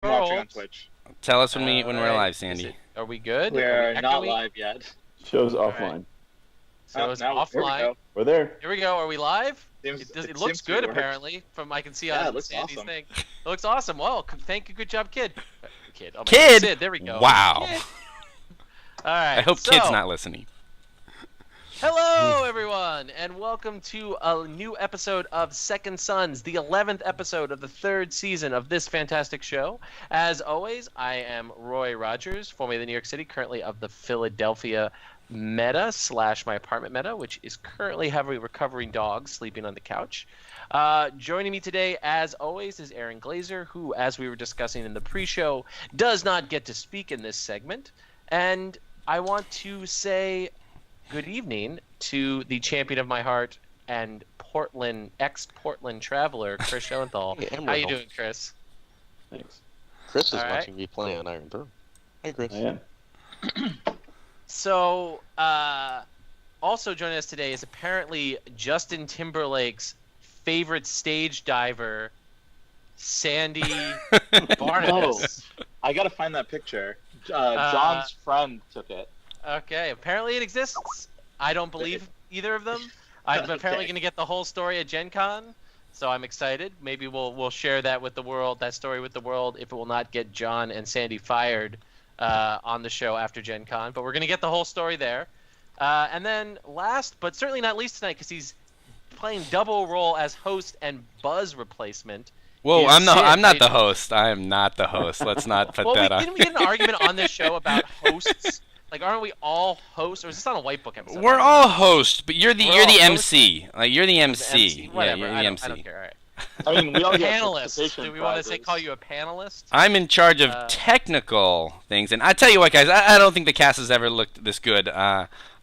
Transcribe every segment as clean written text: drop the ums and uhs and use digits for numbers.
I'm watching on Twitch. Tell us when we're live, Sandy. Are we good? We're not live yet. Show's All offline. right. So it's now, offline. We're there. Here we go. Are we live? Seems- It it looks seems to good work. apparently. From I can see Yeah, on it looks Sandy's awesome. thing. It looks awesome. Well, thank you. Good job, kid. Kid. Oh, my Kid? God. Sid, there we go. Wow. Kid. All right. I hope so, Kid's not listening. Hello, everyone, and welcome to a new episode of Second Sons, the 11th episode of the 3rd season of this fantastic show. As always, I am Roy Rogers, formerly of the New York City, currently of the Philadelphia Meta / my apartment Meta, which is currently having a recovering dog sleeping on the couch. Joining me today, as always, is Aaron Glazer, who, as we were discussing in the pre-show, does not get to speak in this segment. And I want to say good evening to the champion of my heart and ex-Portland traveler, Chris Schoenthal. Hey, How you doing, Chris? Thanks. Chris is All right. watching me play on Iron Throne. Hey, Chris. I am. So, also joining us today is apparently Justin Timberlake's favorite stage diver, Sandy Barnabas. I gotta find that picture. John's friend took it. Okay, apparently it exists. I don't believe either of them. I'm apparently going to get the whole story at Gen Con, so I'm excited. Maybe we'll share that with the world, that story with the world, if it will not get John and Sandy fired on the show after Gen Con. But we're going to get the whole story there. And then last, but certainly not least tonight, because he's playing double role as host and Buzz replacement. Whoa, is I'm not Sid. the host. I am not the host. Let's not put Well, that on. didn't we get an argument on this show about hosts? Like, aren't we all hosts? Or is this on a White Book episode? We're all hosts, but you're the We're all MC. Like you're the MC. Whatever. Yeah, you're the I MC. don't care. All right. I mean, we all get Panelist. participation Do we want to prizes. call you a panelist? I'm in charge of technical things, and I tell you what, guys, I don't think the cast has ever looked this good.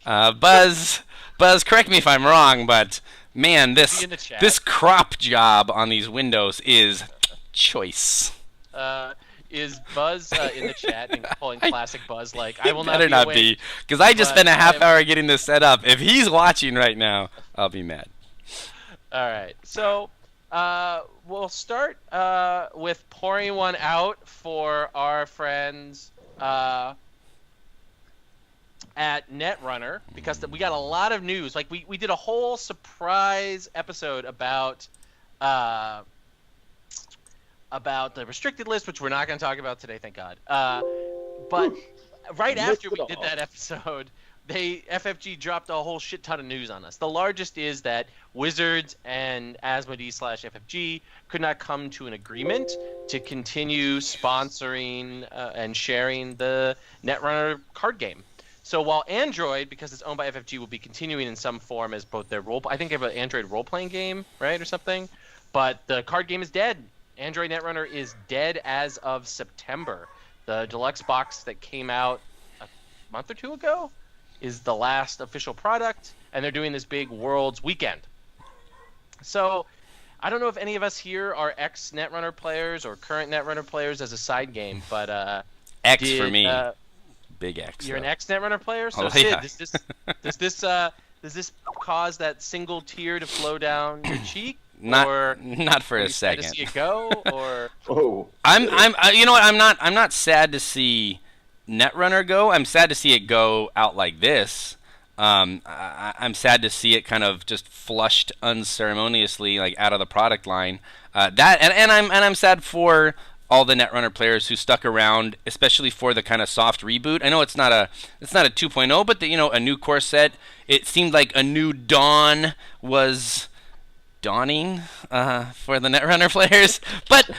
Buzz, correct me if I'm wrong, but man, Be in the chat. this crop job on these windows is choice. Is Buzz in the chat and calling classic Buzz like, I will not Better be not awake. be, because I just but spent a half I'm- hour getting this set up. If he's watching right now, I'll be mad. All right. So we'll start with pouring one out for our friends at Netrunner, because we got a lot of news. Like, we did a whole surprise episode about the restricted list, which we're not going to talk about today, thank God. But right after we did that episode, FFG dropped a whole shit ton of news on us. The largest is that Wizards and Asmodee/FFG could not come to an agreement to continue sponsoring and sharing the Netrunner card game. So while Android, because it's owned by FFG, will be continuing in some form as both their I think they have an Android role-playing game, right, or something, but the card game is dead. Android Netrunner is dead as of September. The deluxe box that came out a month or two ago is the last official product, and they're doing this big Worlds weekend. So I don't know if any of us here are ex-Netrunner players or current Netrunner players as a side game, but X for me. Big X. you're an though. ex-Netrunner player? So Oh, Sid, yeah. does this cause that single tear to flow down your cheek? Not or for are a you sad to second. see it go, or Oh. You know what? I'm not sad to see Netrunner go. I'm sad to see it go out like this. I'm sad to see it kind of just flushed unceremoniously, like out of the product line. And I'm sad for all the Netrunner players who stuck around, especially for the kind of soft reboot. I know it's not a 2.0, but a new core set. It seemed like a new dawn was dawning for the Netrunner players, but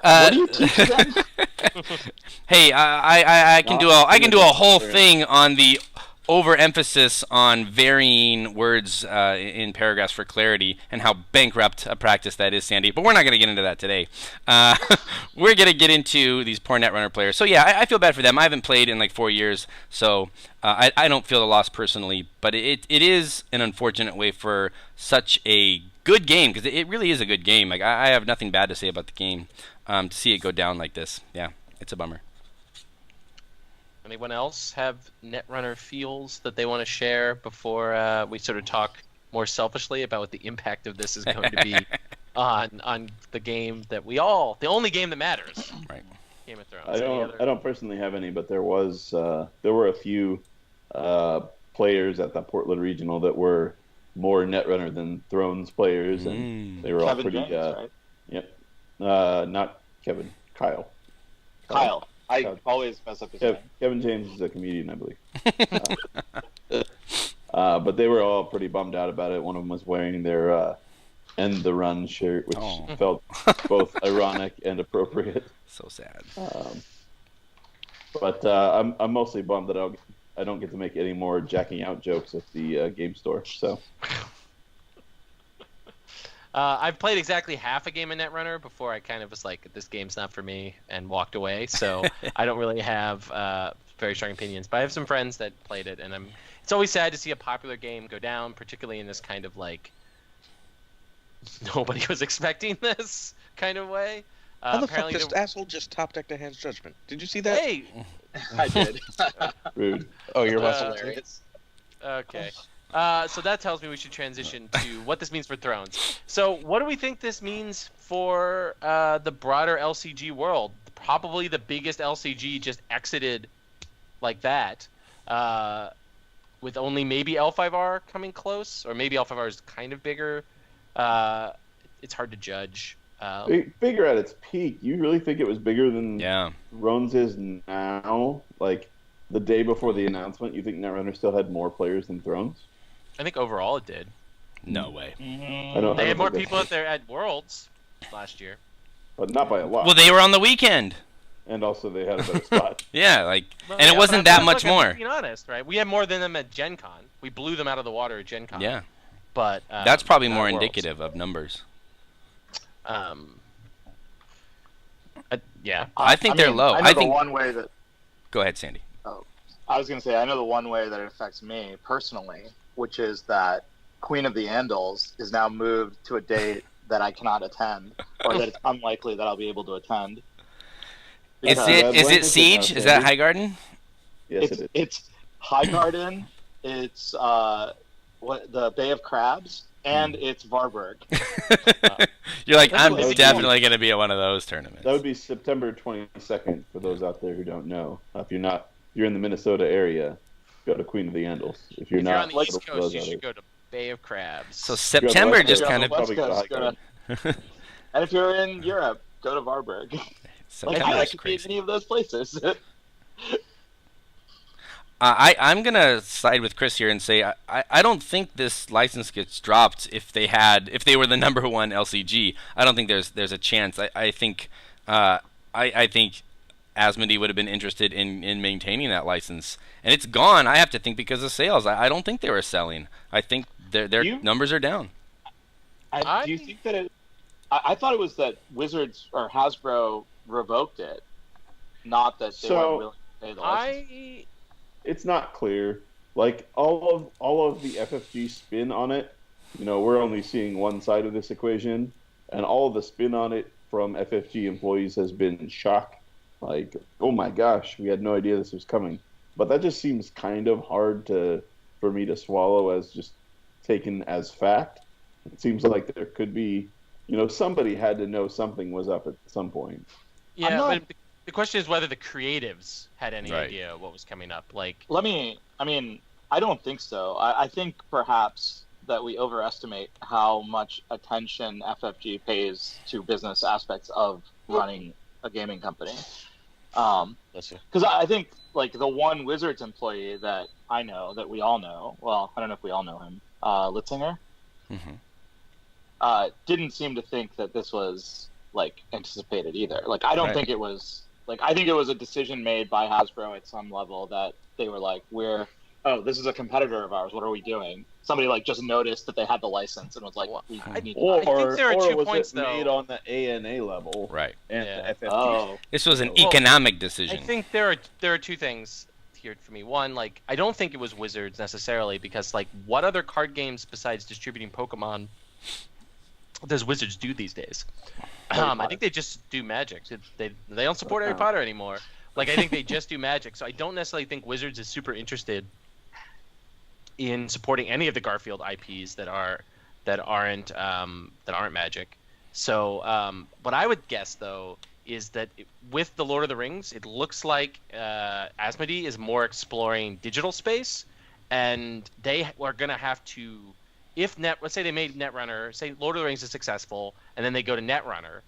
What do you teach them? hey, I can do a whole thing on the overemphasis on varying words in paragraphs for clarity and how bankrupt a practice that is, Sandy. But we're not going to get into that today. We're going to get into these poor Netrunner players. So yeah, I feel bad for them. I haven't played in like 4 years, so I don't feel the loss personally. But it is an unfortunate way for such a good game, because it really is a good game. Like I have nothing bad to say about the game. To see it go down like this, yeah, it's a bummer. anyone else have Netrunner feels that they want to share before we sort of talk more selfishly about what the impact of this is going to be on the game that the only game that matters. Right. Game of Thrones. I don't personally have any, but there were a few players at the Portland Regional that were more Netrunner than Thrones players, and they were all pretty. James, right? Yep. Not Kevin. Kyle. I always mess up his name. Kevin James is a comedian, I believe. But they were all pretty bummed out about it. One of them was wearing their End the Run shirt, which felt both ironic and appropriate. So sad. But I'm mostly bummed that I don't get to make any more jacking out jokes at the game store. So I've played exactly half a game of Netrunner before I kind of was like, this game's not for me, and walked away. So I don't really have very strong opinions. But I have some friends that played it, and it's always sad to see a popular game go down, particularly in this kind of like nobody was expecting this kind of way. How the fuck this asshole just top decked a Hand's Judgment? Did you see that? Hey! I did. rude. Oh, you're hilarious. Okay. So that tells me we should transition to what this means for Thrones. So what do we think this means for the broader LCG world? Probably the biggest LCG just exited like that, with only maybe L5R coming close, or maybe L5R is kind of bigger. It's hard to judge. Bigger at its peak. You really think it was bigger than Thrones is now? Like the day before the announcement, you think Netrunner still had more players than Thrones? I think overall it did. No way. They had more people at Worlds last year, but not by a lot. Well, they were on the weekend. And also they had a better spot. Yeah, it wasn't that much more. Being honest, right? We had more than them at Gen Con. We blew them out of the water at Gen Con. Yeah. But that's probably more indicative of numbers. Yeah. I think they're low. I think one way that. Go ahead, Sandy. Oh, I was gonna say I know the one way that it affects me personally, which is that Queen of the Andals is now moved to a date that I cannot attend, or that it's unlikely that I'll be able to attend. Is it Siege? Is that Highgarden? Yes, it is. It's Highgarden. It's the Bay of Crabs, and it's Varberg. You're like, I'm definitely going to be at one of those tournaments. That would be September 22nd for those out there who don't know. If you're in the Minnesota area, go to Queen of the Andals. If you're on the like East Coast, you should go to Bay of Crabs. So September just kind of. And if you're in Europe, go to Varberg. I could be in any of those places. I'm gonna side with Chris here and say I don't think this license gets dropped if they were the number one LCG. I don't think there's a chance. I think Asmodee would have been interested in maintaining that license, and it's gone. I have to think because of sales. I don't think they were selling. I think their numbers are down. Do you think that I thought it was that Wizards or Hasbro revoked it, not that they weren't willing to pay the license. It's not clear. Like all of the FFG spin on it, we're only seeing one side of this equation, and all of the spin on it from FFG employees has been shock. Like, oh my gosh, we had no idea this was coming. But that just seems kind of hard for me to swallow as just taken as fact. It seems like there could be, somebody had to know something was up at some point. Yeah, but the question is whether the creatives had any idea what was coming up. I don't think so. I think perhaps that we overestimate how much attention FFG pays to business aspects of running a gaming company. Because I think, the one Wizards employee that I know, that we all know, well, I don't know if we all know him, Litzinger, didn't seem to think that this was, anticipated either. I don't think it was... I think it was a decision made by Hasbro at some level that they were like, this is a competitor of ours. What are we doing? Somebody just noticed that they had the license and was like, I think there are 2 points though. Made on the ANA level, right? And the FFG. Oh. This was an economic decision. I think there are 2 things here for me. One, I don't think it was Wizards necessarily, because what other card games besides distributing Pokemon does Wizards do these days? I think they just do Magic. They don't support Harry Potter anymore. I think they just do Magic. So I don't necessarily think Wizards is super interested in supporting any of the Garfield IPs that aren't Magic. So what I would guess though is that with the Lord of the Rings, it looks like Asmodee is more exploring digital space, and they are going to have to, let's say they made Netrunner, say Lord of the Rings is successful, and then they go to Netrunner.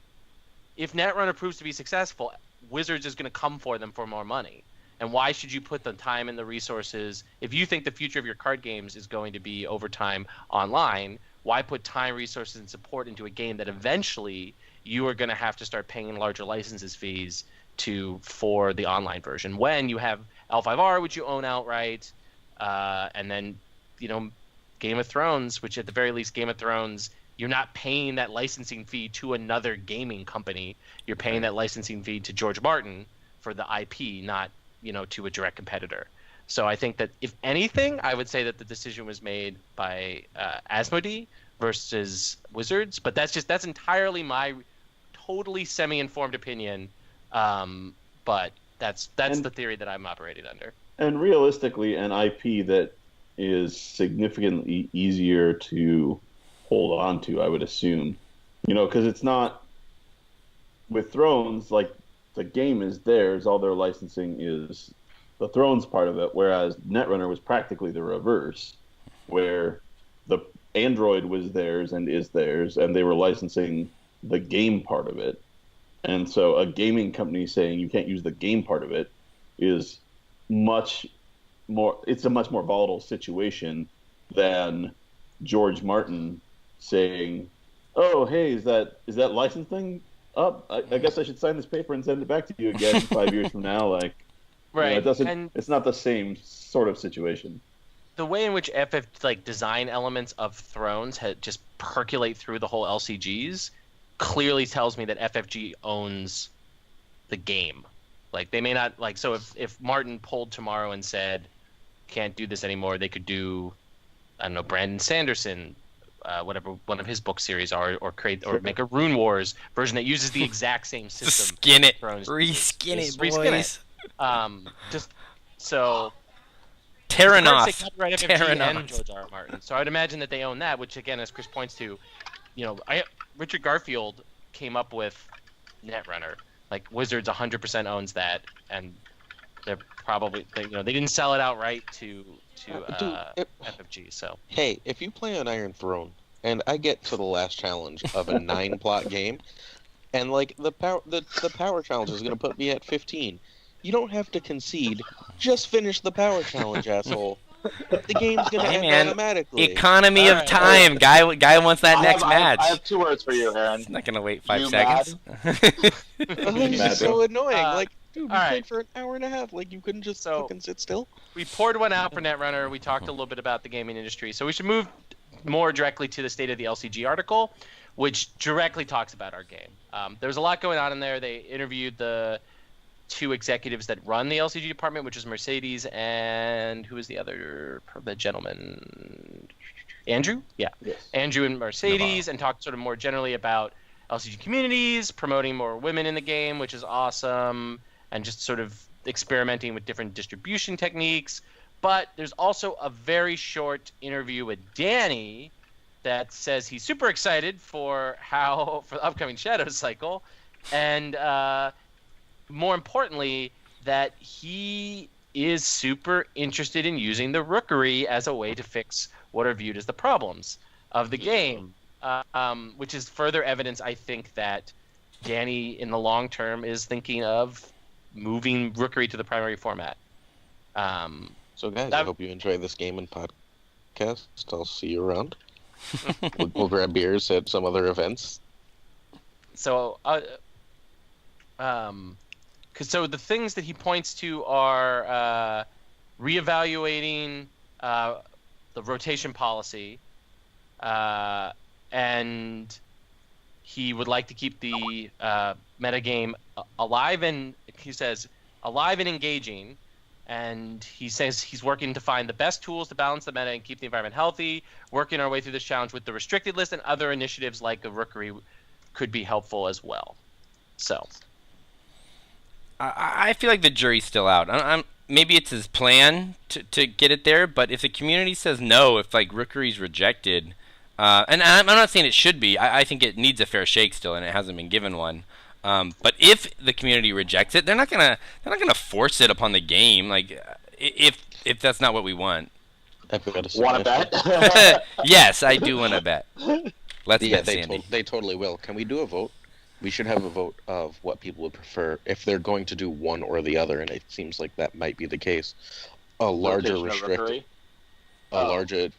If Netrunner proves to be successful, Wizards is going to come for them for more money. And why should you put the time and the resources? If you think the future of your card games is going to be over time online, why put time, resources, and support into a game that eventually you are going to have to start paying larger licenses fees for the online version when you have L5R, which you own outright, and then Game of Thrones, which at the very least Game of Thrones, you're not paying that licensing fee to another gaming company. You're paying that licensing fee to George Martin for the IP, not to a direct competitor. So I think that if anything, I would say that the decision was made by Asmodee versus Wizards, but that's entirely my totally semi-informed opinion. But that's the theory that I'm operating under. And realistically, an IP that is significantly easier to hold on to, I would assume, because it's not with Thrones, like the game is theirs, all their licensing is the Thrones part of it, whereas Netrunner was practically the reverse, where the Android was theirs and is theirs, and they were licensing the game part of it. And so a gaming company saying you can't use the game part of it is it's a much more volatile situation than George Martin saying, "Oh, hey, is that license thing up? I guess I should sign this paper and send it back to you again 5 years from now." Like, right? It doesn't. It's not the same sort of situation. The way in which design elements of Thrones had just percolate through the whole LCGs clearly tells me that FFG owns the game. Like, they may not so if Martin pulled tomorrow and said can't do this anymore, they could do, I don't know, Brandon Sanderson, whatever one of his book series are, or create or make a Rune Wars version that uses the exact same system. Skin it, Thrones reskin it, boys. Reskin it. Just so. Terranoff. And George R. R. Martin. So I'd imagine that they own that, which again, as Chris points to, Richard Garfield came up with Netrunner. Like, Wizards 100% owns that, and they're probably they didn't sell it outright to FFG. So hey, if you play on Iron Throne and I get to the last challenge of a 9-plot game, and like the power challenge is going to put me at 15, you don't have to concede. Just finish the power challenge, asshole. The game's going to end automatically. Economy of time. Guy wants that next match. I have 2 words for you, Aaron. He's not going to wait 5 seconds. It's so annoying. Like, dude, we played for an hour and a half. Like, you couldn't just fucking sit still? We poured one out for Netrunner. We talked a little bit about the gaming industry. So we should move more directly to the State of the LCG article, which directly talks about our game. There's a lot going on in there. They interviewed the 2 executives that run the LCG department, which is Mercedes and who is the gentleman? Andrew? Yeah. Yes. Andrew and Mercedes, and talked sort of more generally about LCG communities, promoting more women in the game, which is awesome, and just sort of experimenting with different distribution techniques. But there's also a very short interview with Danny that says he's super excited for the upcoming Shadow cycle, and more importantly, that he is super interested in using the Rookery as a way to fix what are viewed as the problems of the game, which is further evidence, I think, that Danny, in the long term, is thinking of moving Rookery to the primary format. So, guys, I hope you enjoy this game and podcast. I'll see you around. We'll grab beers at some other events. So, so the things that he points to are reevaluating the rotation policy, and he would like to keep the metagame alive and, he says, alive and engaging. And he says he's working to find the best tools to balance the meta and keep the environment healthy, working our way through this challenge with the restricted list, and other initiatives like a Rookery could be helpful as well. So I feel like the jury's still out. Maybe it's his plan to get it there, but if the community says no, if like Rookery's rejected, And I'm not saying it should be. I think it needs a fair shake still, and it hasn't been given one. But if the community rejects it, they're not gonna force it upon the game. Like if that's not what we want. Want to bet? Yes, I do want to bet. Let's bet, Sandy. They totally will. Can we do a vote? We should have a vote of what people would prefer if they're going to do one or the other, and it seems like that might be the case. A larger restricted, a larger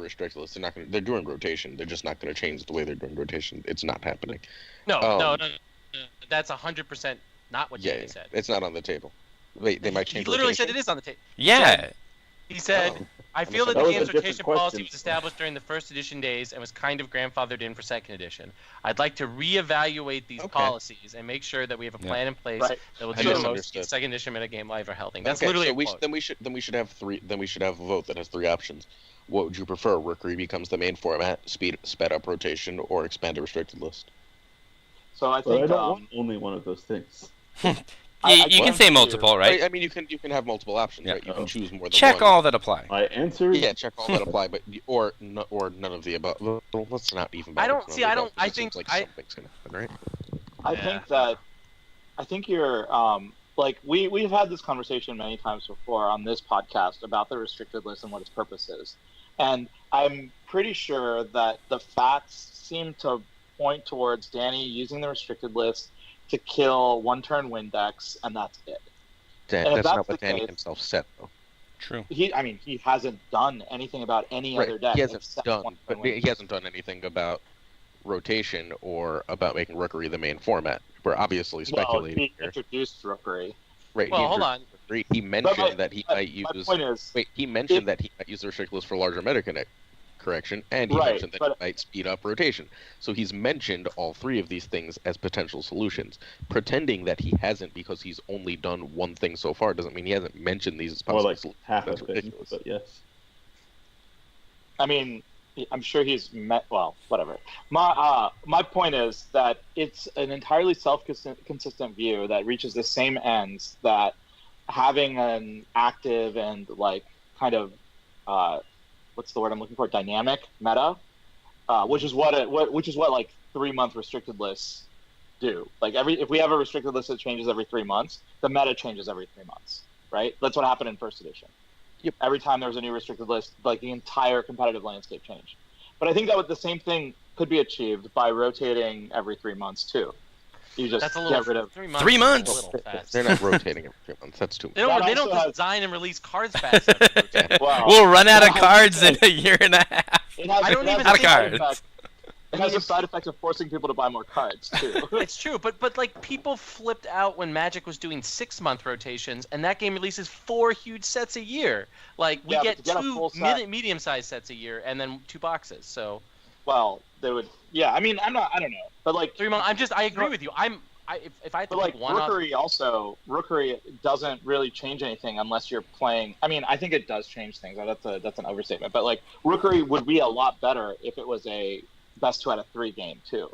restricted list. They're doing rotation. They're just not going to change the way they're doing rotation. It's not happening. No. That's 100% not what Jamie said. It's not on the table. Wait, they might change. He literally said it is on the table. Yeah. He said, I feel that the game's rotation policy was established during the first edition days and was kind of grandfathered in for second edition. I'd like to reevaluate these policies and make sure that we have a plan in place that will do the most second edition metagame live or holding. That's literally then we should have a vote that has three options. What would you prefer? Rookery becomes the main format, sped up rotation, or expand a restricted list. So I think I don't want only one of those things. You can say multiple, right? I mean, you can have multiple options, right? You can choose more than one. Check all that apply. I answered. Yeah, check all that apply, but or none of the above. Well, let's not even. I think something's gonna happen, right? I think you're like we've had this conversation many times before on this podcast about the restricted list and what its purpose is, and I'm pretty sure that the facts seem to point towards Danny using the restricted list to kill one-turn Windex, and that's it. That's not what Danny himself said, though. True. He hasn't done anything about any other deck. He hasn't done anything about rotation or about making Rookery the main format. We're obviously speculating he introduced Rookery. Right. Well, hold on. He mentioned that he might use. My point is, he mentioned that he might use the restricted list for larger meta correction, and he mentioned that he might speed up rotation. So he's mentioned all three of these things as potential solutions. Pretending that he hasn't because he's only done one thing so far doesn't mean he hasn't mentioned these as possible solutions. Half of it, but yes. I mean, I'm sure he's met. Well, whatever. My point is that it's an entirely self-consistent view that reaches the same ends, that having an active and like kind of what's the word I'm looking for? Dynamic meta, which is what like 3-month restricted lists do. Like if we have a restricted list that changes every 3 months, the meta changes every 3 months, right? That's what happened in first edition. Yep. Every time there was a new restricted list, like the entire competitive landscape changed. But I think that the same thing could be achieved by rotating every 3 months too. You just get rid of 3 months. 3 months. They're not rotating every 3 months. That's too much. They don't design and release cards fast enough to rotate. We'll run out of cards in a year and a half. It has a side effect of forcing people to buy more cards too. It's true, but like people flipped out when Magic was doing 6-month rotations, and that game releases 4 huge sets a year. Like we get 2 medium-sized sets a year, and then 2 boxes. So, well, they would. Yeah, I mean, I don't know, but like 3 months. I agree with you. If I had to pick one. Rookery doesn't really change anything unless you're playing. I mean, I think it does change things. That's an overstatement. But like Rookery would be a lot better if it was a best 2 out of 3 game too.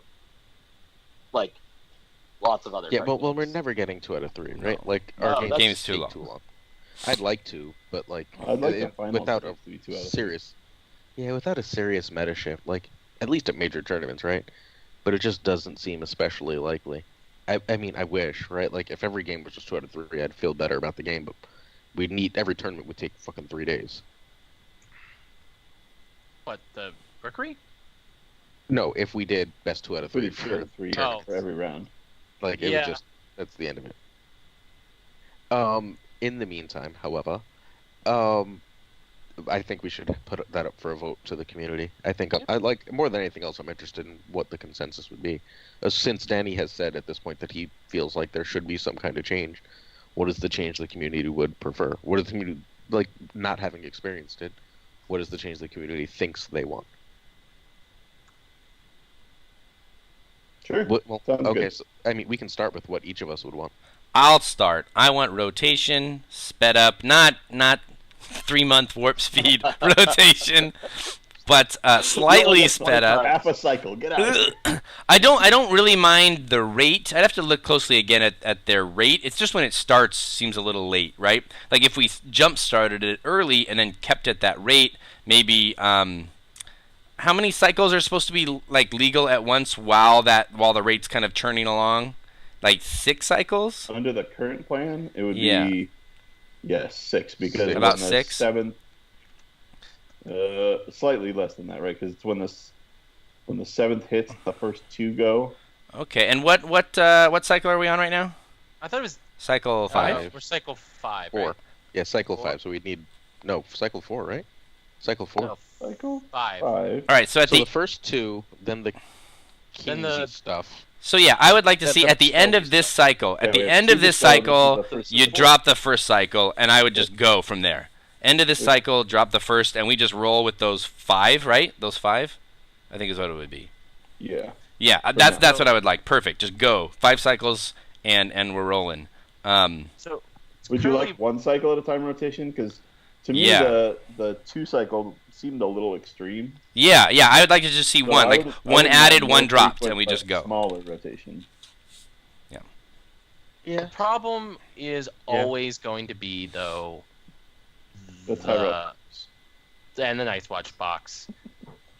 Like lots of other. Yeah, well, we're never getting 2 out of 3, right? Like our game's too long. I'd like to, but like without a serious, without a serious meta shift, like at least at major tournaments, right? But it just doesn't seem especially likely. I mean, I wish, right? Like if every game was just 2 out of 3, I'd feel better about the game. But every tournament would take fucking 3 days. What, the Rookery? No, if we did best 2 out of 3 for every round. Like it would just, that's the end of it. In the meantime, however, I think we should put that up for a vote to the community. I think I like more than anything else. I'm interested in what the consensus would be, since Danny has said at this point that he feels like there should be some kind of change. What is the change the community would prefer? What is the community, like not having experienced it? What is the change the community thinks they want? Sure. Well, okay. Good. So I mean, we can start with what each of us would want. I'll start. I want rotation, sped up, not 3-month warp speed rotation, but slightly sped up. Half a cycle. Get out. I don't really mind the rate. I'd have to look closely again at their rate. It's just when it starts seems a little late, right? Like if we jump started it early and then kept at that rate, maybe how many cycles are supposed to be like legal at once while the rate's kind of churning along? Like 6 cycles? Under the current plan, it would Yeah. be 6 because About when the 6? 7th, slightly less than that, right? Because it's when the 7th hits, the first 2 go. Okay, and what cycle are we on right now? I thought it was Cycle 5. we're cycle 5. 4. Right? Yeah, cycle 4? 5. So we'd need cycle 4, right? Cycle 4. No, Cycle 5. 5. All right, so So the first 2, then the Then the- Kingsy stuff. So yeah, I would like to That's see the at the end of Skelly this stuff. cycle, at Yeah, the we have end 2 of this Skelly, this is cycle, the first you cycle. drop the first cycle, and I would just go from there. End of this cycle, drop the first, and we just roll with those 5, right? Those 5, I think is what it would be. Yeah. Yeah, that's what I would like. Perfect. Just go 5 cycles, and we're rolling. So Would you currently- like 1 cycle at a time rotation? Because to me, Yeah. the 2 cycle seemed a little extreme. Yeah, I would like to just see So one, I like would- I one would added, want one more dropped, frequent, and we but just go. Smaller rotation. The problem is always going to be, though, The Tyro. and the Night's Watch box,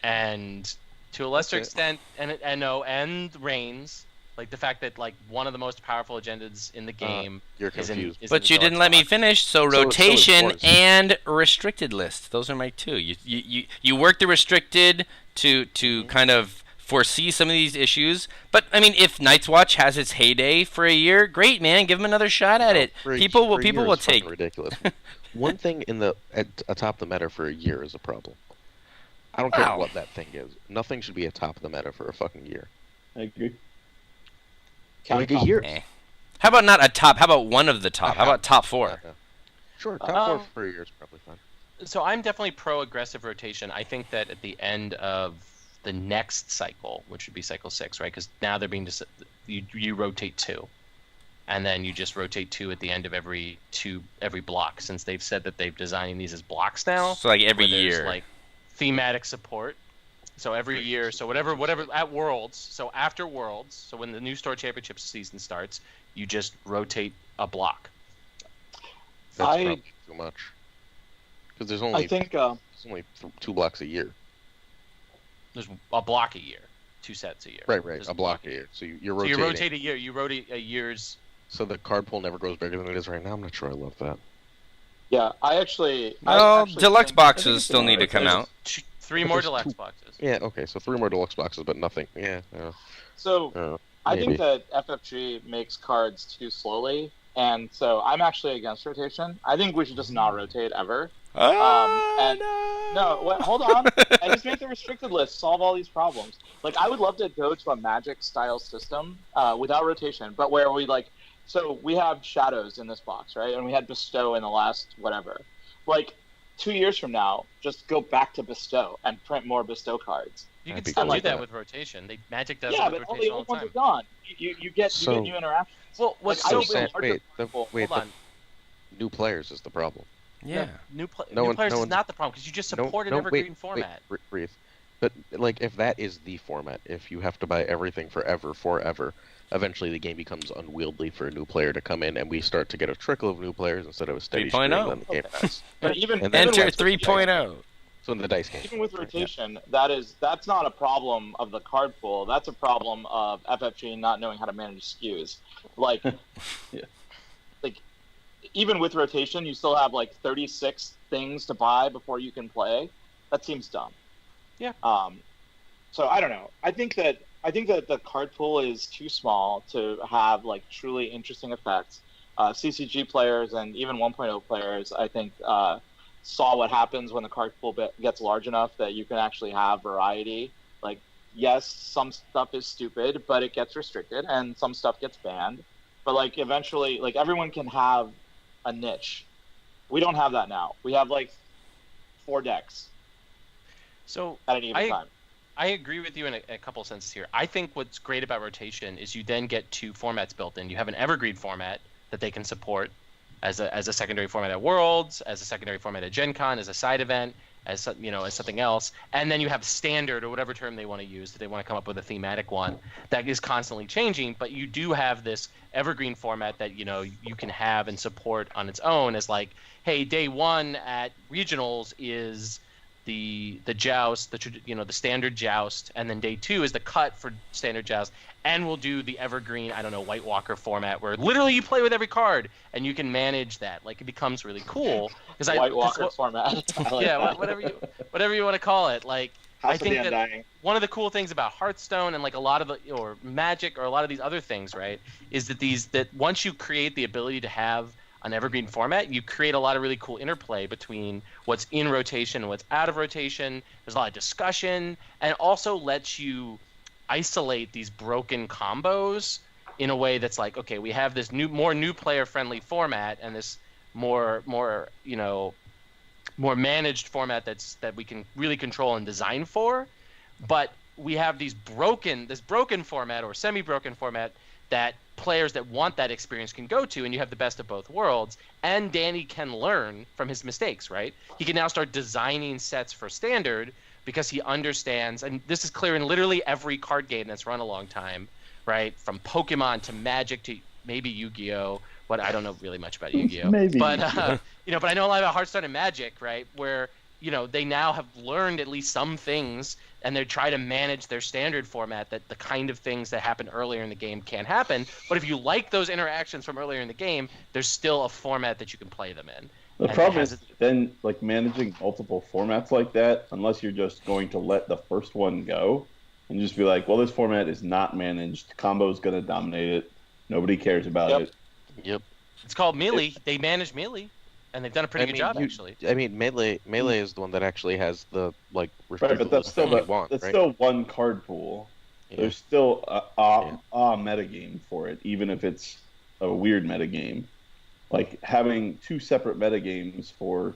and to a lesser That's extent, and Reigns, like the fact that like one of the most powerful agendas in the game You're is in, confused. is in But the you didn't Dark let me box. finish. So So is rotation Force. and restricted list. Those are my 2. You work the restricted to kind of foresee some of these issues. But I mean, if Night's Watch has its heyday for a year, great man, give him another shot at it. For a People will year is take. fucking ridiculous. One thing atop the meta for a year is a problem. I don't care Wow. what that thing is. Nothing should be atop the meta for a fucking year. I agree. Like a year. Eh. How about not a top? How about one of the top? How about top 4? Sure, top 4 Um, for a year is probably fine. So I'm definitely pro aggressive rotation. I think that at the end of the next cycle, which would be cycle 6, right? Because now they're being you rotate 2, and then you just rotate 2 at the end of every block, since they've said that they've designing these as blocks now. So like every where there's, year. like thematic support. So every year, so whatever at Worlds, so after Worlds, so when the new Store Championship season starts, you just rotate a block. That's I- probably too much. Because there's I only think there's only 2 blocks a year. There's a block a year, 2 sets a year. Right. There's A block a year. So you're So you rotating. rotate a year. You rotate a year's. So the card pool never grows bigger than it is right now. I'm not sure I love that. yeah, I actually Well, actually deluxe think- boxes still need to come out. 3 But more there's deluxe 2 boxes. Yeah. Okay. So 3 more deluxe boxes, but nothing. Yeah. So I Maybe. think that FFG makes cards too slowly, and so I'm actually against rotation. I think we should just not rotate ever. And- No, wait, hold on. I just make the restricted list, solve all these problems. Like, I would love to go to a Magic style system without rotation, but where we so we have shadows in this box, right? And we had bestow in the last whatever. Like, 2 years from now, just go back to bestow and print more bestow cards. You I'd can be still cool do with that that. with rotation. Magic does Yeah, it with but all the rotation all old the ones are time. gone. You get So- new interactions. Well, what's Like, I so don't cool? think- Wait, Well, wait, Hold the on. new players is the problem. Yeah. New No one- players no is one- not the problem because you just support an evergreen format. Wait, breathe. But like, if that is the format, if you have to buy everything forever, eventually the game becomes unwieldy for a new player to come in, and we start to get a trickle of new players instead of a steady stream 3.0. on the game pass. But even And then Enter with- 3.0. So in the dice game. Even with rotation, that's not a problem of the card pool. That's a problem of FFG not knowing how to manage SKUs. Like, Yeah. like even with rotation, you still have like 36 things to buy before you can play. That seems dumb. Yeah. So I don't know. I think that the card pool is too small to have like truly interesting effects. CCG players and even 1.0 players, I think, saw what happens when the card pool gets large enough that you can actually have variety. Like, yes, some stuff is stupid, but it gets restricted, and some stuff gets banned. But like eventually, like everyone can have a niche. We don't have that now. We have like 4 decks So at any given time. I agree with you in a couple senses here. I think what's great about rotation is you then get 2 formats built in. You have an evergreen format that they can support as a secondary format at Worlds, as a secondary format at Gen Con, as a side event, as something else, and then you have standard or whatever term they want to use. That they want to come up with a thematic one that is constantly changing, but you do have this evergreen format that you can have and support on its own as like, hey, day 1 at regionals is the joust, the standard joust, and then day 2 is the cut for standard joust, and we'll do the evergreen, I don't know, White Walker format where literally you play with every card and you can manage that. Like, it becomes really cool because White Walker format. Yeah, whatever you want to call it. Like, House I think of the that Undying. one of the cool things about Hearthstone and like a lot of or Magic or a lot of these other things, right, is that once you create the ability to have an evergreen format, you create a lot of really cool interplay between what's in rotation and what's out of rotation. There's a lot of discussion, and it also lets you isolate these broken combos in a way that's like, okay, we have this more new player friendly format and this more managed format that we can really control and design for, but we have this broken format or semi-broken format that players that want that experience can go to, and you have the best of both worlds. And Danny can learn from his mistakes, right? He can now start designing sets for standard because he understands, and this is clear in literally every card game that's run a long time, right? From Pokemon to Magic to maybe Yu-Gi-Oh! But I don't know really much about Yu-Gi-Oh! Maybe. But but I know a lot about Hearthstone and Magic, right? Where they now have learned at least some things, and they try to manage their standard format that the kind of things that happen earlier in the game can't happen. But if you like those interactions from earlier in the game, there's still a format that you can play them in. The problem is then, like, managing multiple formats like that, unless you're just going to let the first one go and just be like, well, this format is not managed. Combo's going to dominate it. Nobody cares about it. Yep. It's called Melee. They manage Melee, and they've done a pretty good job, actually. I mean, Melee is the one that actually has the, like, right, but that's still still one card pool. Yeah. There's still a metagame for it, even if it's a weird metagame. Like, having two separate metagames for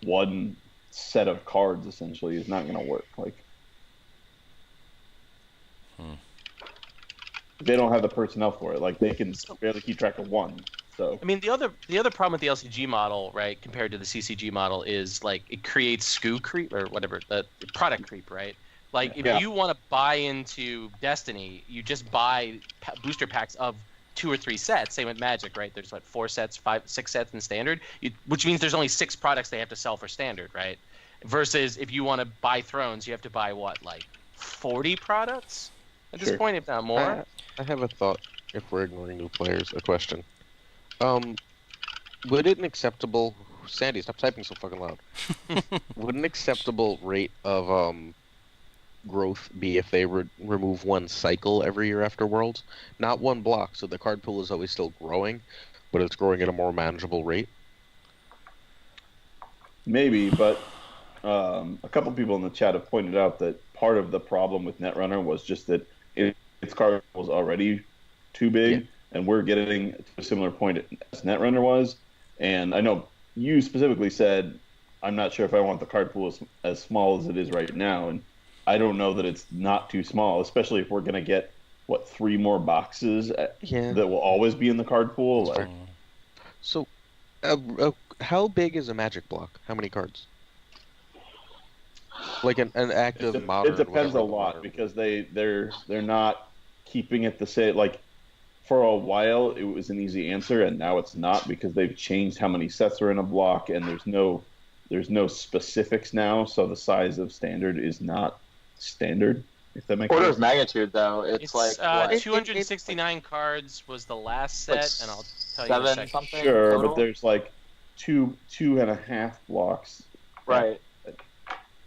one set of cards, essentially, is not going to work. Like, they don't have the personnel for it. Like, they can barely keep track of one. So I mean, the other problem with the LCG model, right, compared to the CCG model, is like it creates SKU creep or whatever, the product creep, right? Like, if you want to buy into Destiny, you just buy booster packs of 2 or 3 sets. Same with Magic, right? There's like 4 sets, 5, 6 sets in standard, which means there's only 6 products they have to sell for standard, right? Versus if you want to buy Thrones, you have to buy what, like 40 products at this point, if not more. I have a thought. If we're ignoring new players, a question. Would an acceptable Sandy, stop typing so fucking loud. Would an acceptable rate of growth be if they remove one cycle every year after Worlds? Not one block, so the card pool is always still growing, but it's growing at a more manageable rate? Maybe, but a couple people in the chat have pointed out that part of the problem with Netrunner was just that its card pool was already too big, and we're getting to a similar point as Netrunner was. And I know you specifically said, I'm not sure if I want the card pool as small as it is right now, and I don't know that it's not too small, especially if we're going to get, 3 more boxes that will always be in the card pool. Like, so, how big is a Magic block? How many cards? Like an active modern. It depends a lot because they're not keeping it the same. Like, for a while, it was an easy answer, and now it's not because they've changed how many sets are in a block, and there's no specifics now, so the size of standard is not standard. If that makes order sense. of magnitude, though, it's like 269 cards was the last set, and I'll tell you in a 7 second. something. Sure, total? but there's like two and a half blocks. Right.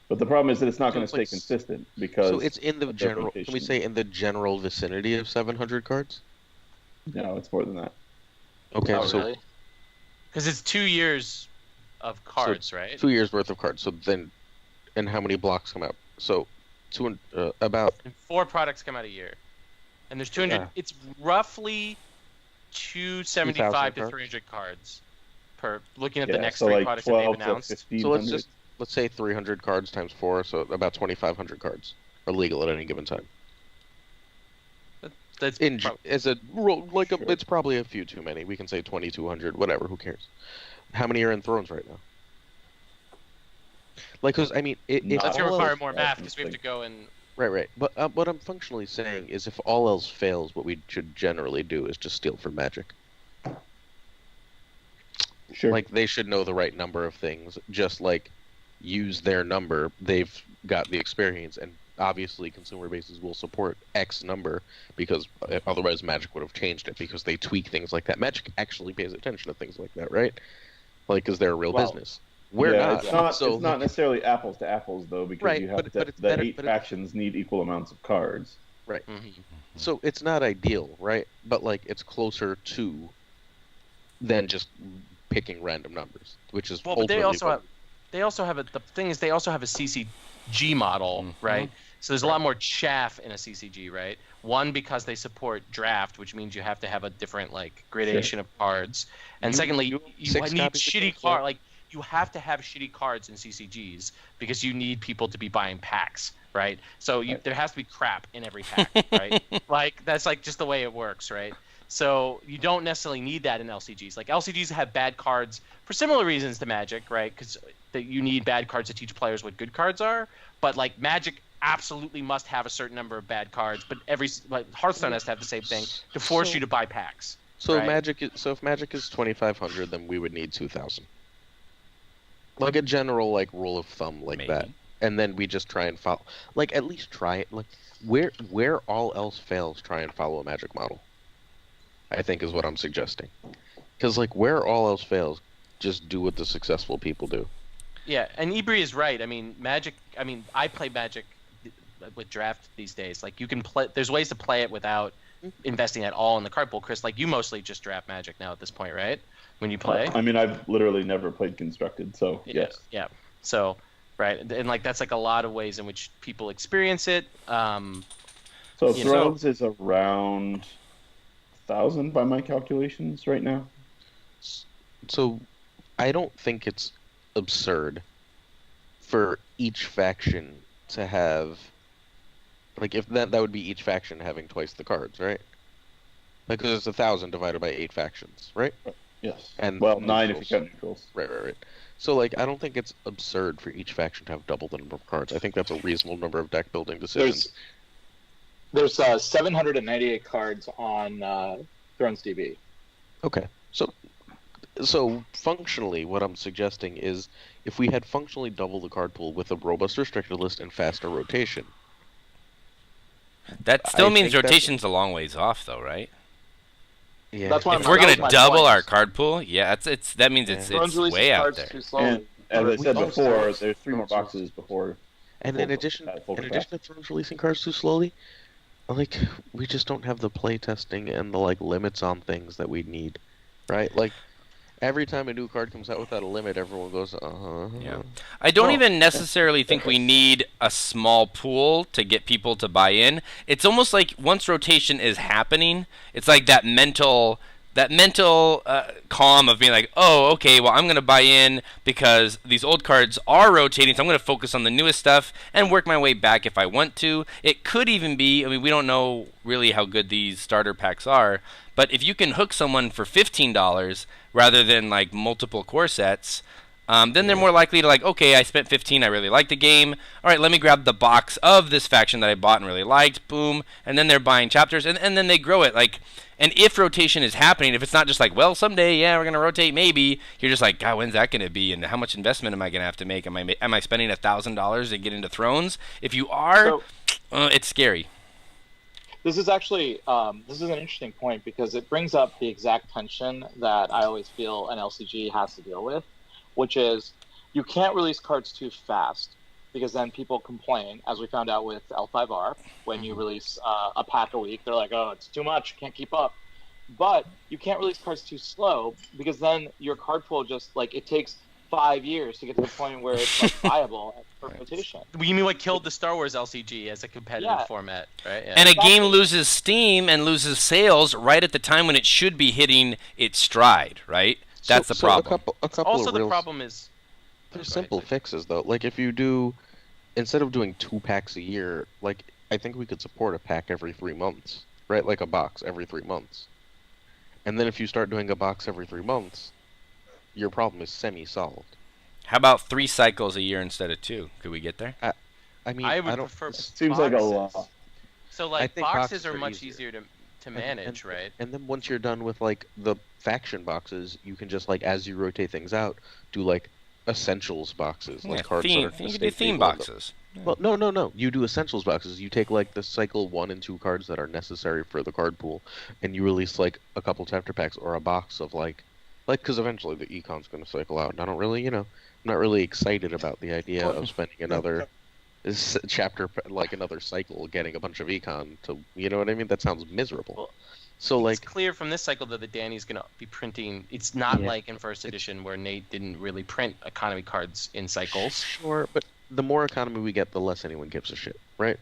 But the problem is that it's not So going to it's stay like- consistent because So it's in the of general. rotation. Can we say in the general vicinity of 700 cards? No, it's more than that. Okay, Oh, so really? Because it's 2 years of cards, right? 2 years worth of cards. So then, and how many blocks come out? So, about. And 4 products come out a year, and there's 200. Yeah. It's roughly 275 to 2,000 300 cards per. Looking at Yeah, the next so 3 like products that they've 12 to announced. 1,500. So let's say 300 cards times 4, so about 2,500 cards are legal at any given time. That's It's probably a few too many. We can say 2,200, whatever. Who cares? How many are in Thrones right now? Like, because I mean, if that's gonna all require else- more math because we have to go and. Right. But what I'm functionally saying is, if all else fails, what we should generally do is just steal from Magic. Sure. Like, they should know the right number of things, just like use their number. They've got the experience, and obviously consumer bases will support X number because otherwise Magic would have changed it because they tweak things like that. Magic actually pays attention to things like that, right? Like, because they're a real business. We're not. It's not necessarily apples to apples though, because you have the 8 factions need equal amounts of cards. Right. Mm-hmm. So it's not ideal, right? But like it's closer to than just picking random numbers, which is but they also have the thing is they also have a CCG model, right? So there's a lot more chaff in a CCG, right? One, because they support draft, which means you have to have a different like gradation of cards, and secondly, you need shitty cards. Like you have to have shitty cards in CCGs because you need people to be buying packs, right? So there has to be crap in every pack, right? Like that's like just the way it works, right? So you don't necessarily need that in LCGs. Like LCGs have bad cards for similar reasons to Magic, right? Because you need bad cards to teach players what good cards are. But like Magic absolutely must have a certain number of bad cards. But Hearthstone has to have the same thing to force you to buy packs. So right? if Magic is 2,500, then we would need 2,000. Like a general like rule of thumb, like that. And then we just try and follow. Like at least try it. Like where all else fails, try and follow a Magic model. I think is what I'm suggesting. Because, like, where all else fails, just do what the successful people do. Yeah, and Ibri is right. I mean, I play Magic with draft these days. Like, you can play... There's ways to play it without investing at all in the card pool. Chris, like, you mostly just draft Magic now at this point, right? When you play? I mean, I've literally never played Constructed, so, yes. Yeah, so, right. And, like, that's, like, a lot of ways in which people experience it. So Thrones is around... 1,000 by my calculations right now. So I don't think it's absurd for each faction to have like if that would be each faction having twice the cards, right? Like because it's 1,000 divided by 8 factions, right? Yes. And 9 if you count neutrals. Right. So like I don't think it's absurd for each faction to have double the number of cards. I think that's a reasonable number of deck building decisions. There's 798 cards on Thrones DB. Okay, so functionally, what I'm suggesting is if we had functionally double the card pool with a robust restricted list and faster rotation. That still means rotation's a long ways off, though, right? Yeah. That's why if we're gonna double our card pool, that means it's way out there. And as I said before, there's 3 more boxes before. And in addition to Thrones releasing cards too slowly. Like, we just don't have the play testing and the, like, limits on things that we need, right? Like, every time a new card comes out without a limit, everyone goes, Yeah. I don't even necessarily think we need a small pool to get people to buy in. It's almost like once rotation is happening, it's like that mental calm of being like, oh, okay, well, I'm going to buy in because these old cards are rotating, so I'm going to focus on the newest stuff and work my way back if I want to. It could even be, I mean, we don't know really how good these starter packs are, but if you can hook someone for $15 rather than, like, multiple core sets, then they're more likely to, like, okay, I spent $15, I really like the game. All right, let me grab the box of this faction that I bought and really liked, boom, and then they're buying chapters, and then they grow it, like... And if rotation is happening, if it's not just like, well, someday, yeah, we're going to rotate, maybe, you're just like, God, when's that going to be? And how much investment am I going to have to make? Am I spending $1,000 to get into Thrones? If you are, it's scary. This is actually, this is an interesting point because it brings up the exact tension that I always feel an LCG has to deal with, which is you can't release cards too fast. Because then people complain, as we found out with L5R, when you release a pack a week, they're like, oh, it's too much, can't keep up. But you can't release cards too slow, because then your card pool just, like, it takes 5 years to get to the point where it's like, viable for rotation. You mean what killed the Star Wars LCG as a competitive format, right? Yeah. And a game loses steam and loses sales right at the time when it should be hitting its stride, right? That's the problem. Also, the problem is... There's simple fixes, though. Like, if you do... Instead of doing 2 packs a year, like, I think we could support a pack every 3 months, right? Like a box every 3 months. And then if you start doing a box every 3 months, your problem is semi-solved. How about 3 cycles a year instead of 2? Could we get there? I would prefer seems like a lot. So, like, boxes are much easier to manage, right? And then once you're done with, like, the faction boxes, you can just, like, as you rotate things out, do, like, essentials boxes, Yeah, like cards theme. that are You just can do theme boxes. Well, no. You do essentials boxes. You take like the cycle 1 and 2 cards that are necessary for the card pool, and you release like a couple chapter packs or a box of because eventually the econ's going to cycle out. And I don't really, I'm not really excited about the idea of spending another another cycle getting a bunch of econ to, you know what I mean? That sounds miserable. Well, So it's clear from this cycle that Danny's going to be printing. It's not like in first edition where Nate didn't really print economy cards in cycles. Sure, but the more economy we get, the less anyone gives a shit, right?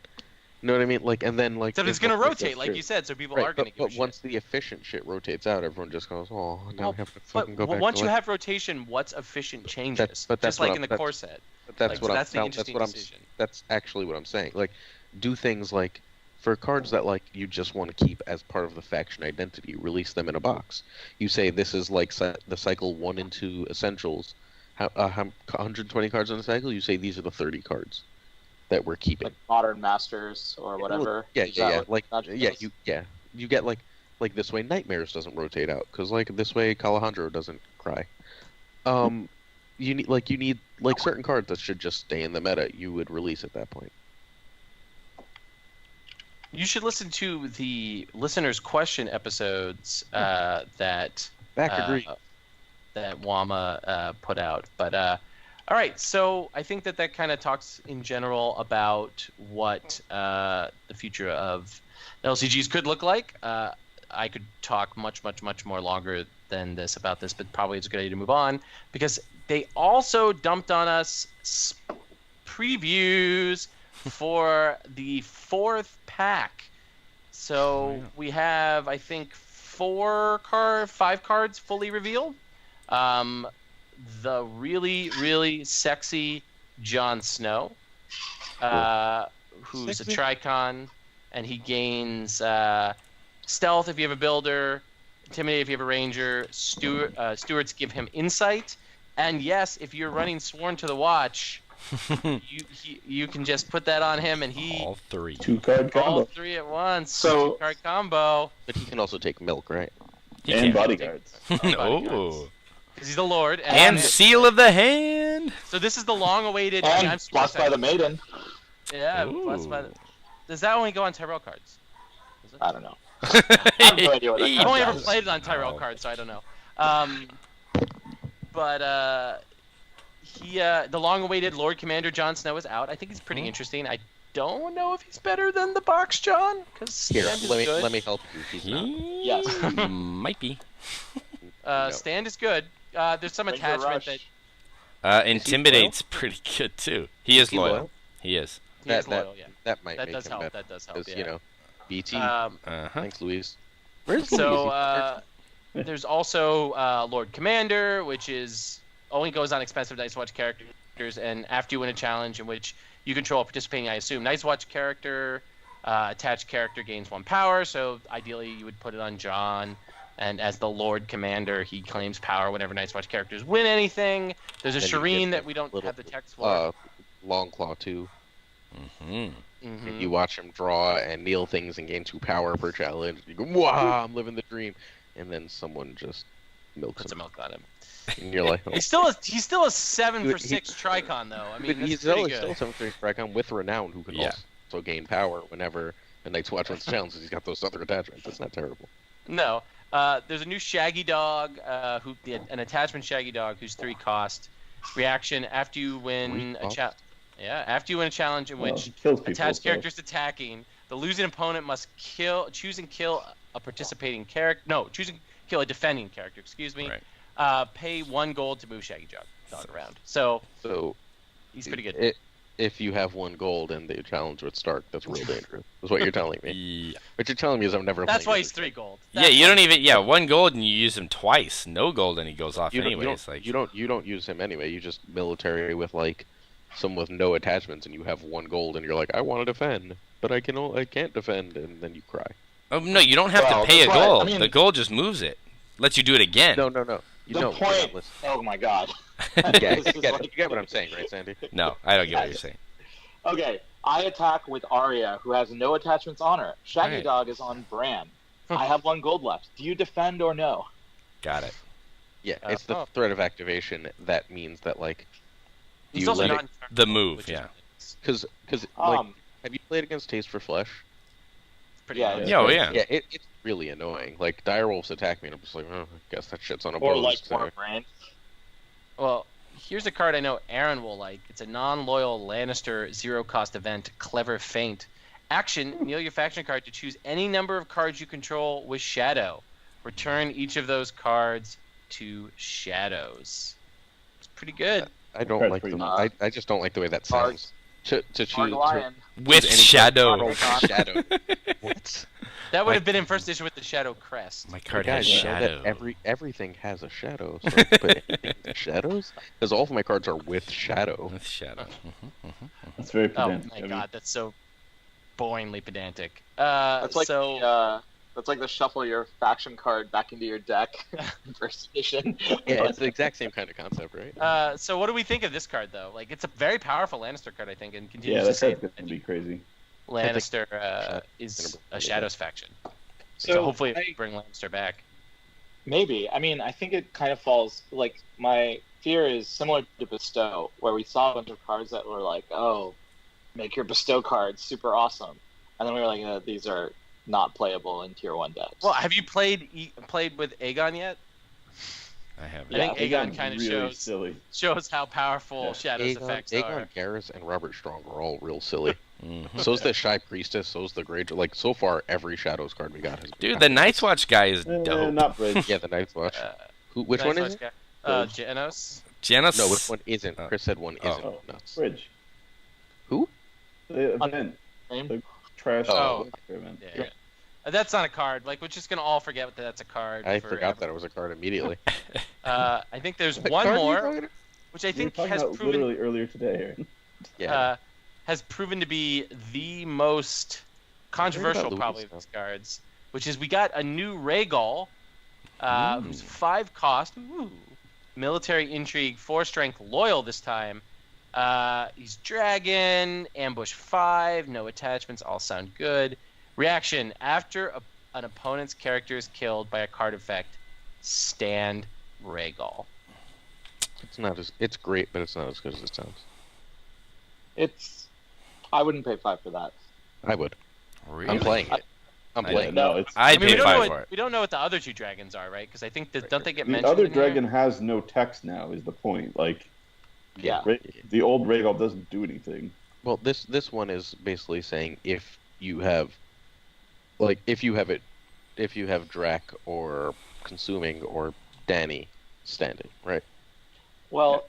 You know what I mean? So it's going to rotate, like you said, so people are going to give a shit. But once the efficient shit rotates out, everyone just goes, oh, now we have to fucking go back. Once you have rotation, what's efficient changes? Just like in the core set. But that's actually what I'm saying. Like, do things like, for cards that you just want to keep as part of the faction identity, release them in a box. You say this is like the cycle 1 and 2 essentials. 120 cards on a cycle. You say these are the 30 cards that we're keeping. Like Modern Masters or whatever. You get like this way Nightmares doesn't rotate out because this way Calandro doesn't cry. You need certain cards that should just stay in the meta. You would release at that point. You should listen to the listeners' question episodes that Wama put out. But all right, so I think that kind of talks in general about what the future of LCGs could look like. I could talk much more longer than this about this, but probably it's a good idea to move on because they also dumped on us previews for the 4th pack. So we have, I think, 5 cards fully revealed. The really sexy Jon Snow, who's a Tricon, and he gains stealth if you have a builder, intimidate if you have a ranger, stewards give him insight, and yes, if you're running Sworn to the Watch, you can just put that on him, and all 3. 2-card combo. All 3 at once. So 2-card combo. But he can also take milk, right? And bodyguards. Oh. Because he's the Lord. And seal of the hand. So this is the long-awaited. And blessed by the maiden. Yeah, blessed by the. Does that only go on Tyrell cards? I don't know. I have no idea what that I've only ever does. played it on Tyrell cards, so I don't know. But the long-awaited Lord Commander Jon Snow is out. I think he's pretty interesting. I don't know if he's better than the Box John because let me help you. He's not. Yes. Might be. Stand is good. There's some Ranger attachment Rush. that Intimidate's pretty good too. He is loyal. He is. he is loyal. Yeah, That might that make does him help. better. That does help. Because, Yeah. BT. Thanks, Louise. Where's So there's also Lord Commander, which only goes on expensive Night's Watch characters, and after you win a challenge in which you control a participating, I assume, Night's Watch character, attached character gains 1 power. So ideally, you would put it on John. And as the Lord Commander, he claims power whenever Night's Watch characters win anything. There's a Then you Shireen get that we don't little, have the text for. Longclaw 2. Mhm. You watch him draw and kneel things and gain 2 power per challenge. You go, wow, I'm living the dream. And then someone just milks Puts him. some milk on him. And you're like, oh. He's still a 7 for 6 Tricon though. I mean, But he's that's pretty still good. 7-3 Fracon with Renown, who can Yeah. also gain power whenever the Night's Watch wants challenges. He's got those other attachments. That's not terrible. No, there's a new Shaggy Dog, an attachment Shaggy Dog who's 3 cost. Reaction after you win a after you win a challenge in which kills people, attached so- characters attacking, the losing opponent must choose and kill a participating character. No, choose and kill a defending character. Excuse me. Right. Pay 1 gold to move Shaggy Dog around. So he's pretty good. If you have 1 gold and the challenge with Stark, that's real dangerous. That's what you're telling me. Yeah. What you're telling me is I'm never. That's playing why he's this 3 gold. Yeah, you don't even. Yeah, 1 gold and you use him twice. No gold and he goes off You anyways. you don't use him anyway. You just military with someone with no attachments, and you have 1 gold, and you're like, I want to defend, but I can't defend, and then you cry. Oh no, you don't have to pay a but, gold. I mean- The gold just moves it. Lets you do it again. No. You The don't. point. Listen. Oh my God. You get This is it. like- You get what I'm saying, right, Sandy? No, I don't get what you're saying. Okay, I attack with Arya, who has no attachments on her. Shaggy Right. Dog is on Bran. I have 1 gold left. Do you defend or no? Got it. Yeah, it's the threat of activation that means that like. He's also not the move, yeah. Because like, have you played against Taste for Flesh? Pretty Yeah, much. Yeah, oh, yeah. Yeah, it's really annoying. Like direwolves attack me, and I'm just like, oh, I guess that shit's on a or boost. like more brand. Well, here's a card I know Aaron will like. It's a non-loyal Lannister zero-cost event, Clever Feint. Action: kneel your faction card to choose any number of cards you control with Shadow. Return each of those cards to Shadows. It's pretty good. I don't like the. I just don't like the way that sounds. To choose with Shadow. Shadow. What? That would have been in first edition with the Shadow Crest. My card has Shadow. Everything has a shadow. So but shadows? Because all of my cards are with Shadow. With Shadow. That's very pedantic. Oh my god, that's so boringly pedantic. That's like that's like the shuffle your faction card back into your deck in first edition. Yeah, it's the exact same kind of concept, right? So what do we think of this card though? Like, it's a very powerful Lannister card, I think, and continues Yeah, to that's say going to be crazy. Lannister is a Shadows faction. So So hopefully it bring Lannister back. Maybe. I mean, I think it kind of falls, like, my fear is similar to Bestow, where we saw a bunch of cards that were like, oh, make your Bestow cards super awesome. And then we were like, these are not playable in Tier 1 decks. Well, have you played with Aegon yet? I haven't. I think Aegon kind of really shows how powerful Shadows effects are. Aegon, Garrus, and Robert Strong are all real silly. So's the Shy Priestess, so's the Grey... Like, so far, every Shadows card we got has been... Dude, the Night's Watch guy is dope. Not Bridge. Yeah, the Night's Watch. Which one is it? Janos? Janos? No, which one isn't? Chris said one isn't. Oh, No. Bridge. Who? The event. Name? The trash event. Yeah. That's not a card. Like, we're just going to all forget that that's a card. I forgot that it was a card immediately. I think there's one more, which I think has proven... literally earlier today, Aaron. Yeah. Has proven to be the most controversial, probably, of these cards, which is we got a new Rhaegal, who's 5 cost, military intrigue, 4 strength, loyal this time. He's dragon, ambush 5, no attachments, all sound good. Reaction: after an opponent's character is killed by a card effect, stand Rhaegal. It's great, but it's not as good as it sounds. I wouldn't pay 5 for that. I would. Really? I'm playing it. I'm playing it. No, it's. I'd pay 5 for it. We don't know what the other 2 dragons are, right? Because I think that don't they get The mentioned? other in here? dragon has no text now. Is the point? Like, Yeah. the old Rhaegal doesn't do anything. Well, this one is basically saying if you have Drac or Consuming or Dany standing, right? Well,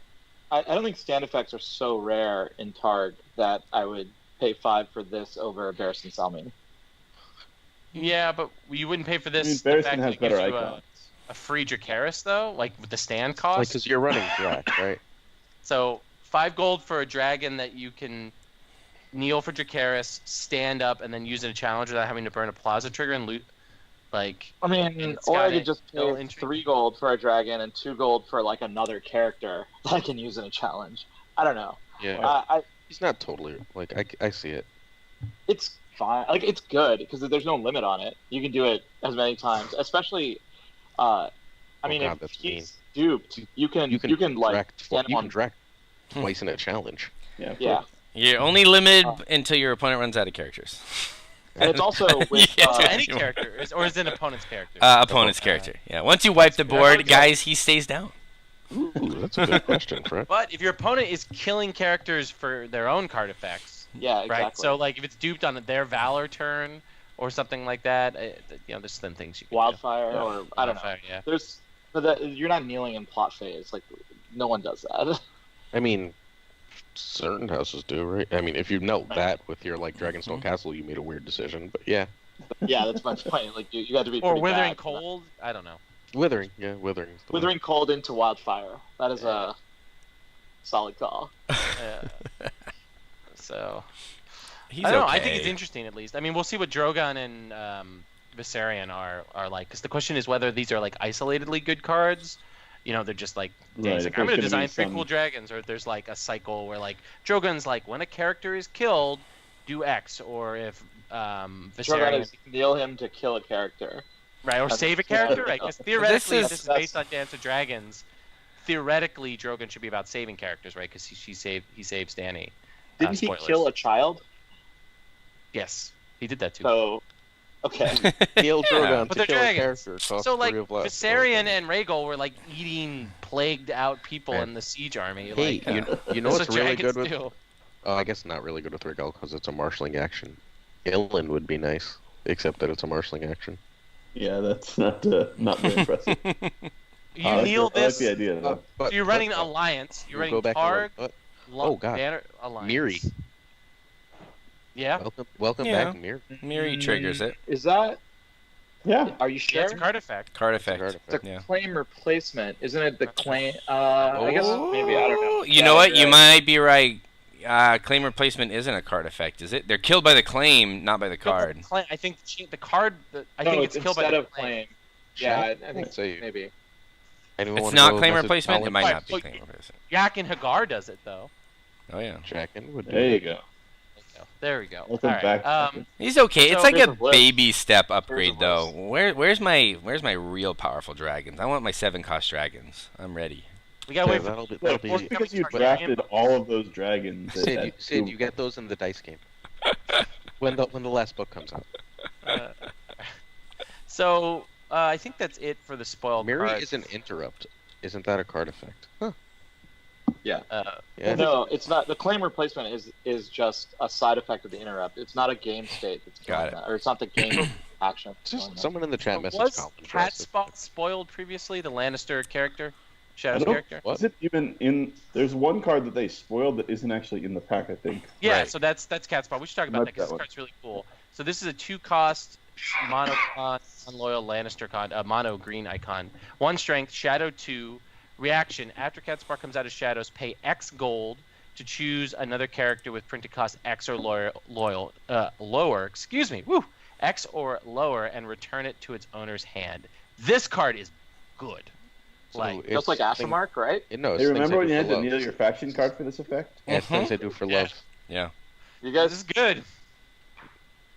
I don't think stand effects are so rare in Targ that I would pay 5 for this over Barristan Salming. Yeah, but you wouldn't pay for this. I mean, the Barristan fact that has it gives better you icons. a free Dracarys, though, like with the stand cost. Like, because you're running Drac, right? So 5 gold for a dragon that you can kneel for Dracarys, stand up, and then use it in a challenge without having to burn a plaza trigger and loot. Like, I mean, it's or got I could just no pay intrigue. 3 gold for a dragon and 2 gold for like another character that I can use in a challenge. I don't know. Yeah. He's not totally like I see it. It's fine. Like, it's good because there's no limit on it. You can do it as many times, especially. I mean, God, if that's he's duped, you can like stand you on. can Drac twice in a challenge. Yeah, You're only limited until your opponent runs out of characters. and it's also with to any character, or is it an opponent's character? Opponent's character. Yeah. Once you wipe the board, guys, he stays down. Ooh, that's a good question, Fred. But if your opponent is killing characters for their own card effects, yeah, exactly. right? So, like, if it's duped on their Valor turn or something like that, there's some things you can Wildfire do. or I don't know. Wildfire, yeah. But you're not kneeling in plot phase. Like, no one does that. I mean, certain houses do, right? I mean, if you knelt that with your like Dragonstone Castle, you made a weird decision. But yeah, Yeah, that's my point. Like, you got to be. Or pretty Withering bad. Cold. I don't know. Withering, yeah, Withering. is the one. Withering Cold into Wildfire. That is a solid call. So He's I don't know. okay. I think it's interesting at least. I mean, we'll see what Drogon and Viserion are like. Because the question is whether these are like isolatedly good cards. You know, they're just like, Right, like if I'm there's going to gonna design be 3 some- cool dragons, or there's like a cycle where like Drogon's like when a character is killed, do X, or if Drogon Viserion. is kneel him to kill a character. Right, or That's- save a character, right? Because theoretically, is- this is based on Dance of Dragons. Theoretically, Drogon should be about saving characters, right? Because he saves Dany. Didn't he Spoilers. kill a child? Yes, he did that too. So, okay. Kill Drogon But to they're kill a dragons. character. Cost So like 3 of life. Viserion and Rhaegal were like eating plagued out people Man. in the siege army. Hey, Like, you know that's what's really good with? do. Oh, I guess not really good with Rhaegal because it's a marshalling action. Ilyn would be nice, except that it's a marshalling action. Yeah, that's not very impressive. You I like kneel the- I like this. the idea, though. But, So you're running Alliance. You're go running back Targ. and Oh, God. Banner Alliance. Miri. Yeah. Welcome Yeah. back, Mir. Miri triggers it. Is that? Yeah. Are you sure? That's a card effect. Card effect. Card It's a effect. Yeah. claim replacement, isn't it? The claim. I guess maybe I don't know. You Yeah, know what? you're You right. might be right. Claim replacement isn't a card effect, is it? They're killed by the claim, not by the card. I think the card. I No, think it's killed by instead the of claim. Yeah, I think Say, maybe. anyone It's wanna not go claim message replacement. It Colin? might Right, not be so claim replacement. Yak and Hagar does it though. Oh yeah. Jackin would be. There you go. There we go. Welcome All right. back. He's okay. It's So- like a Here's a list. baby step upgrade Here's a though. list. Where's my real powerful dragons? I want my 7-cost dragons. I'm ready. We gotta Yeah, wait for that'll be. Look, That'll just be. because you Targaryen. drafted all of those dragons. Sid, you get those in the dice game. when the last book comes out. So I think that's it for the spoiled Miri cards. is an interrupt. Isn't that a card effect? Huh. Uh, Yeah. No, it's not. The claim replacement is just a side effect of the interrupt. It's not a game state that's Got killing that, or it's not the game action. It's that's killing just that. someone in the chat message. was Colin Cat addressed it. Spot spoiled previously? The Lannister character, I Shadow's don't- character. What? Is it even in? There's one card that they spoiled that isn't actually in the pack. I think. Yeah, Right. so that's Cat Spot. We should talk about Not that because that this one. card's really cool. So this is a 2-cost mono con, unloyal Lannister con, mono green icon. 1 strength, Shadow 2, reaction. After Cat Spot comes out of shadows, pay X gold to choose another character with printed cost X or lower. Excuse me. Woo. X or lower, and return it to its owner's hand. This card is good. So Like, it's Just like thing- Astromark, right? No, it's Hey, things remember I when do you for had to love. kneel your faction card for this effect? Yeah, it's things I do for Yeah. love. Yeah. You this guys, is good.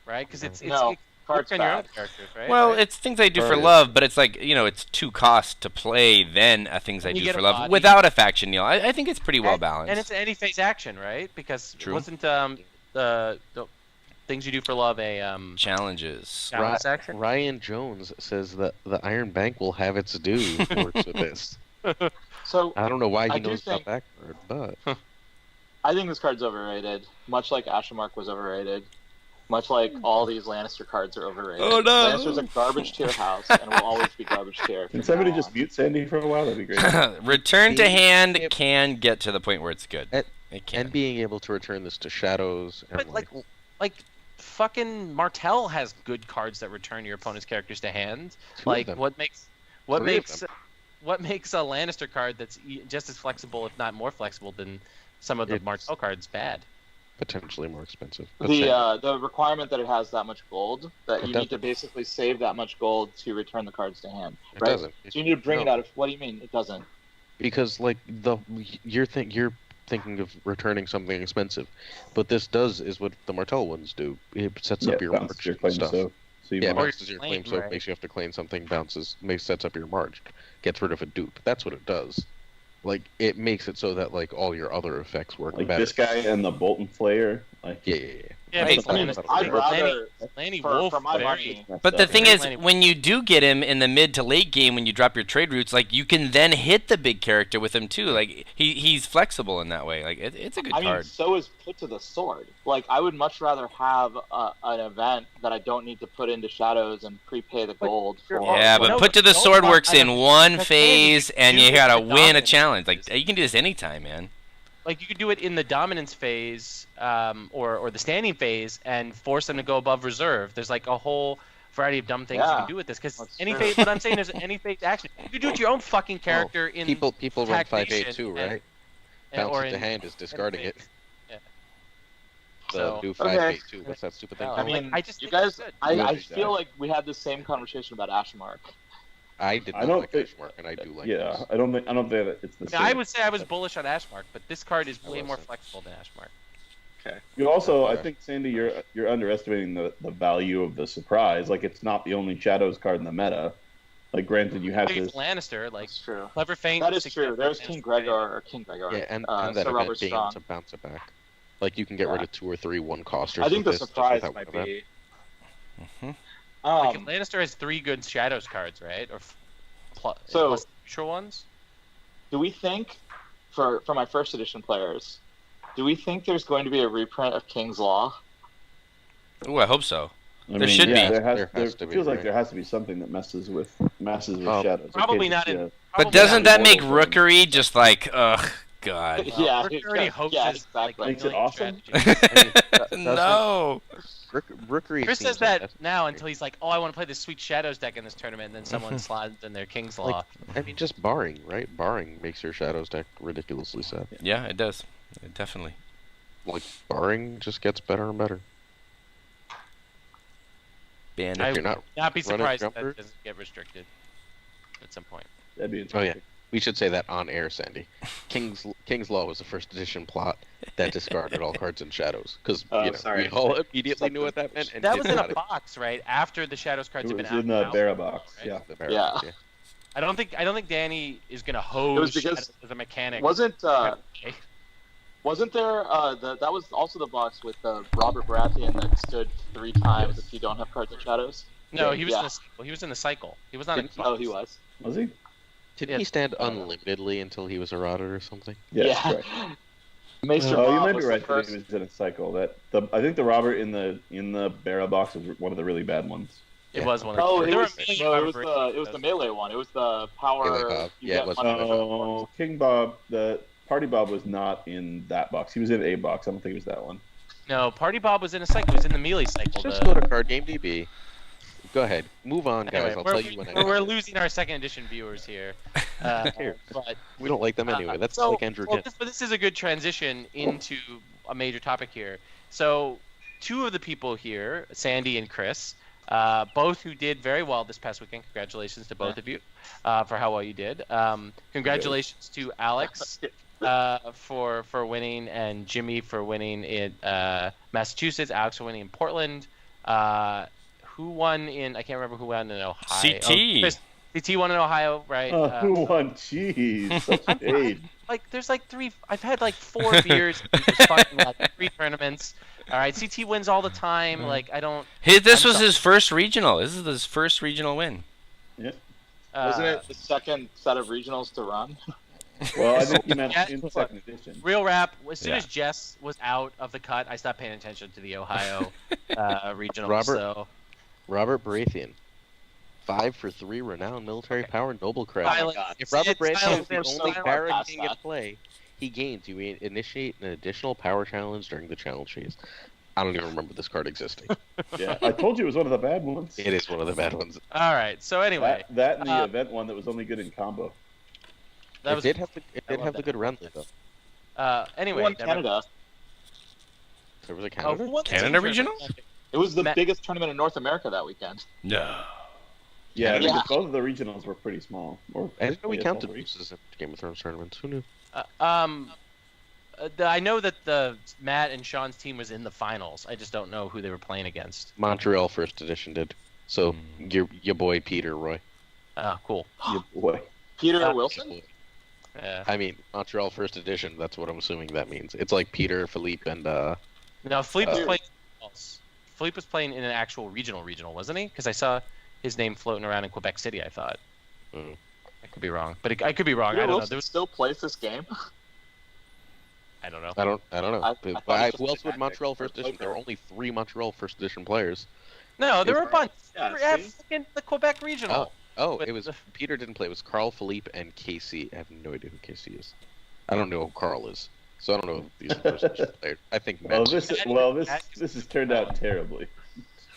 Right? Because it's no, you cards work on your bad. own characters, right? Well, Right? it's things I do for Card is- love, but it's like, it's 2 costs to play, then things I And you do get for a love body. without a faction kneel. I think it's pretty well balanced. And it's an any phase action, right? Because True. wasn't the things you do for love a Challenges. balance action? Ryan Jones says that the Iron Bank will have its due works with this. So I don't know why I he do knows think- about that card, but I think this card's overrated. Much like Astromark was overrated. Much like all these Lannister cards are overrated. Oh, no. Lannister's a garbage tier house and will always be garbage tier. Can somebody just mute Sandy for a while? That'd be great. Return to Being hand able- can get to the point where it's good. And- It can. and being able to return this to shadows and But like fucking Martell has good cards that return your opponent's characters to hand. two of Like them. what makes Three of them. what makes a Lannister card that's just as flexible, if not more flexible, than some of the It's- Martell cards bad? Potentially more expensive. But The requirement that it has that much gold, that It you need to doesn't. basically save that much gold to return the cards to hand. it right? doesn't. So you need to bring it No. out of. What do you mean it doesn't? Because like you're thinking of returning something expensive, but this does is what the Martell ones do. It sets up your bounces march your and claim, stuff. so you Yeah, mark. bounces your claim, Claim, so right. it makes you have to claim something. Sets up your march, gets rid of a dupe. That's what it does. Like it makes it so that like all your other effects work Like better. this guy and the Bolton Flayer. Like Yeah. Yeah, Right. but I mean, Lannister- I'd rather Lanny for Wolf my very- money. But the thing Very is, Lanny- when you do get him in the mid to late game, when you drop your trade routes, like you can then hit the big character with him too. Like he's flexible in that way. Like it's a good I mean, card. so is Put to the Sword. Like, I would much rather have an event that I don't need to put into shadows and prepay the gold for. Yeah, but no, put to the no, sword I- works I- in one that's phase, fine. and You you do gotta it with win a dominance. challenge. Like you can do this anytime, man. Like you could do it in the dominance phase, or the standing phase, and force them to go above reserve. There's like a whole variety of dumb things you Yeah, can do with this. Because that's any true. phase, what I'm saying is any phase action. You could do it to your own fucking character in People run taxation 5-8 too, and- right? and- Bounce or it to in- hand is discarding it. Yeah. So So- do Okay. 5-8 too. What's that stupid thing? I I called? mean, I just you think guys, it's good. I Really feel bad. like we had the same conversation about Ashmark. I did I not don't like think- Ashmark, and I do like yeah, this. I don't think that it's the Yeah, same. I would say I was bullish on Ashmark, but this card is I way more wasn't. flexible than Ashmark. Okay. You also, I think, Sandy, you're underestimating the value of the surprise. Like, it's not the only Shadows card in the meta. Like, granted, you have this. Lannister, like That's true. Clever Feint. That is true. There's King Gregor. Yeah, and that Sir event Robert being Strong. able to bounce it back. Like, you can get rid of 2 or 3 1-costers. I think the with this, surprise just might without one be. Like, Lannister has 3 good Shadows cards, right? Or plus neutral ones. Do we think, for my first edition players, do we think there's going to be a reprint of King's Law? Ooh, I hope so. I There should be. There feels like there has to be something that messes with Shadows. Probably not in. But doesn't that make Rookery just like, ugh, God? Yeah, Rookery hoses exactly. like Makes it awesome. No. Rookery. Chris says that now until he's like, oh, I want to play this sweet Shadows deck in this tournament, and then someone slides in their King's Law. I mean, just barring, right? Barring makes your Shadows deck ridiculously sad. Yeah, it does. Definitely. Like, barring just gets better and better. Ban I it. would not be surprised if jumper? that doesn't get restricted at some point. That'd be Oh interesting. yeah, we should say that on air, Sandy. King's Law was the first edition plot that discarded all cards in Shadows because we all immediately knew what that meant. And That did was in not a box, right? After the Shadows cards It have was been out. in the Barra box. right? Yeah. The Barra box, yeah. I don't think Danny is gonna hose because- Shadows as a mechanic. Wasn't there that was also the box with Robert Baratheon that stood 3 times if you don't have cards in Shadows? No, he was in the cycle. He was in the cycle. He was not in. Oh, he was. Was he? Didn't he stand unlimitedly until he was eroded or something? Yes, Yeah. correct. Maester Oh, you Bob might be was right the that first. he was in a cycle. I think the Robert in the Barra box was one of the really bad ones. It was one of Oh, the. it There were was, a million no, it was Robert the melee one. It was the power. Melee Bob. you Yeah, get it was money Melee for the Oh, points. King Bob, the Party Bob was not in that box. He was in a box. I don't think it was that one. No, Party Bob was in a cycle. He was in the melee cycle. Just go to Card Game DB. Go ahead. Move on, guys. Anyway, I'll tell you when we're losing our second edition viewers here. But we don't like them anyway. That's so, like Andrew Jen. but this is a good transition into a major topic here. So, 2 of the people here, Sandy and Chris, both who did very well this past weekend. Congratulations to both of you for how well you did. Congratulations to Alex for winning, and Jimmy for winning in Massachusetts. Alex for winning in Portland. Who won in? I can't remember who won in Ohio. CT. Chris, CT won in Ohio, right? Who won? Jeez, such shade. There's like 3. I've had like 4 beers. In this fucking like 3 tournaments. All right, CT wins all the time. Like I don't. This was his first regional. This is his first regional win. Yeah. Wasn't it the second set of regionals to run? Well, I think you meant Yeah, in second edition. Real rap. As soon Yeah. as Jess was out of the cut, I stopped paying attention to the Ohio regional. Robert Baratheon. 5 for 3 renowned military power noble crest. Silence. If Robert Baratheon is Silence. the only Silence. Baron Past King at that. play, he gains. You initiate an additional power challenge during the challenge phase. I don't even remember this card existing. Yeah, I told you it was one of the bad ones. It is one of the bad ones. All right. So anyway, That and the event one that was only good in combo. that It was did have the love that. good run though. Who anyway. won Canada? There was a Oh, Canada. who won the Canada team regional? tournament? It was the Matt- biggest tournament in North America that weekend. No. Yeah, Yeah. because both of the regionals were pretty small. I didn't know we Yeah, counted all three. losses in Game of Thrones tournaments. Who knew? I know that the Matt and Sean's team was in the finals. I just don't know who they were playing against. Montreal first edition did. So your boy Peter Roy. Oh, cool. Your boy. Peter Wilson? Yeah. I mean Montreal first edition. That's what I'm assuming that means. It's like Peter, Philippe, and No, Philippe was Uh, playing. Philippe was playing in an actual regional, wasn't he? Because I saw his name floating around in Quebec City. I thought. Mm. I could be wrong, but I could be wrong. Peter I don't know. Wilson There was, still plays this game? I don't know. I don't know. I But thought it was who else just would a Montreal tactic first for edition? There were poker. only 3 Montreal first edition players. No, there were a bunch. Yeah, Yeah, see? fucking the Quebec regional. Oh, With it was the- Peter didn't play. It was Carl, Philippe, and Casey. I have no idea who Casey is. I don't know who Carl is, so I don't know if these are first edition players. I think Well, Matt. this has turned out terribly.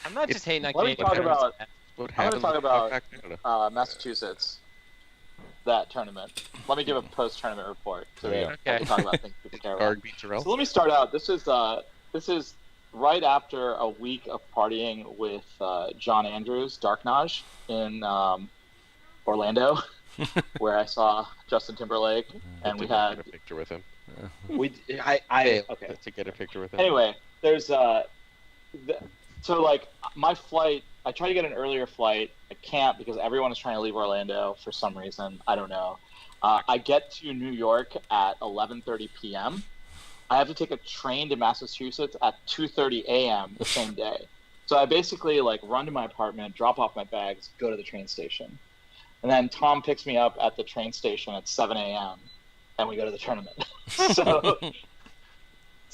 I'm not just hating on Let me Canadian talk tournaments. about- What I'm gonna happened talk with about- Back Canada? Massachusetts. That tournament. Let me give a post-tournament report. So Okay. we can talk about things people care about. Arg beat Terrell. So let me start out. This is right after a week of partying with John Andrews, Darknage, in Orlando, where I saw Justin Timberlake, and we Did not had get a picture with him. Okay. To get a picture with him. Anyway, there's so like my flight. I try to get an earlier flight. I can't because everyone is trying to leave Orlando for some reason. I don't know. I get to New York at 11:30 p.m. I have to take a train to Massachusetts at 2:30 a.m. the same day. So I basically like run to my apartment, drop off my bags, go to the train station, and then Tom picks me up at the train station at 7 a.m. and we go to the tournament. So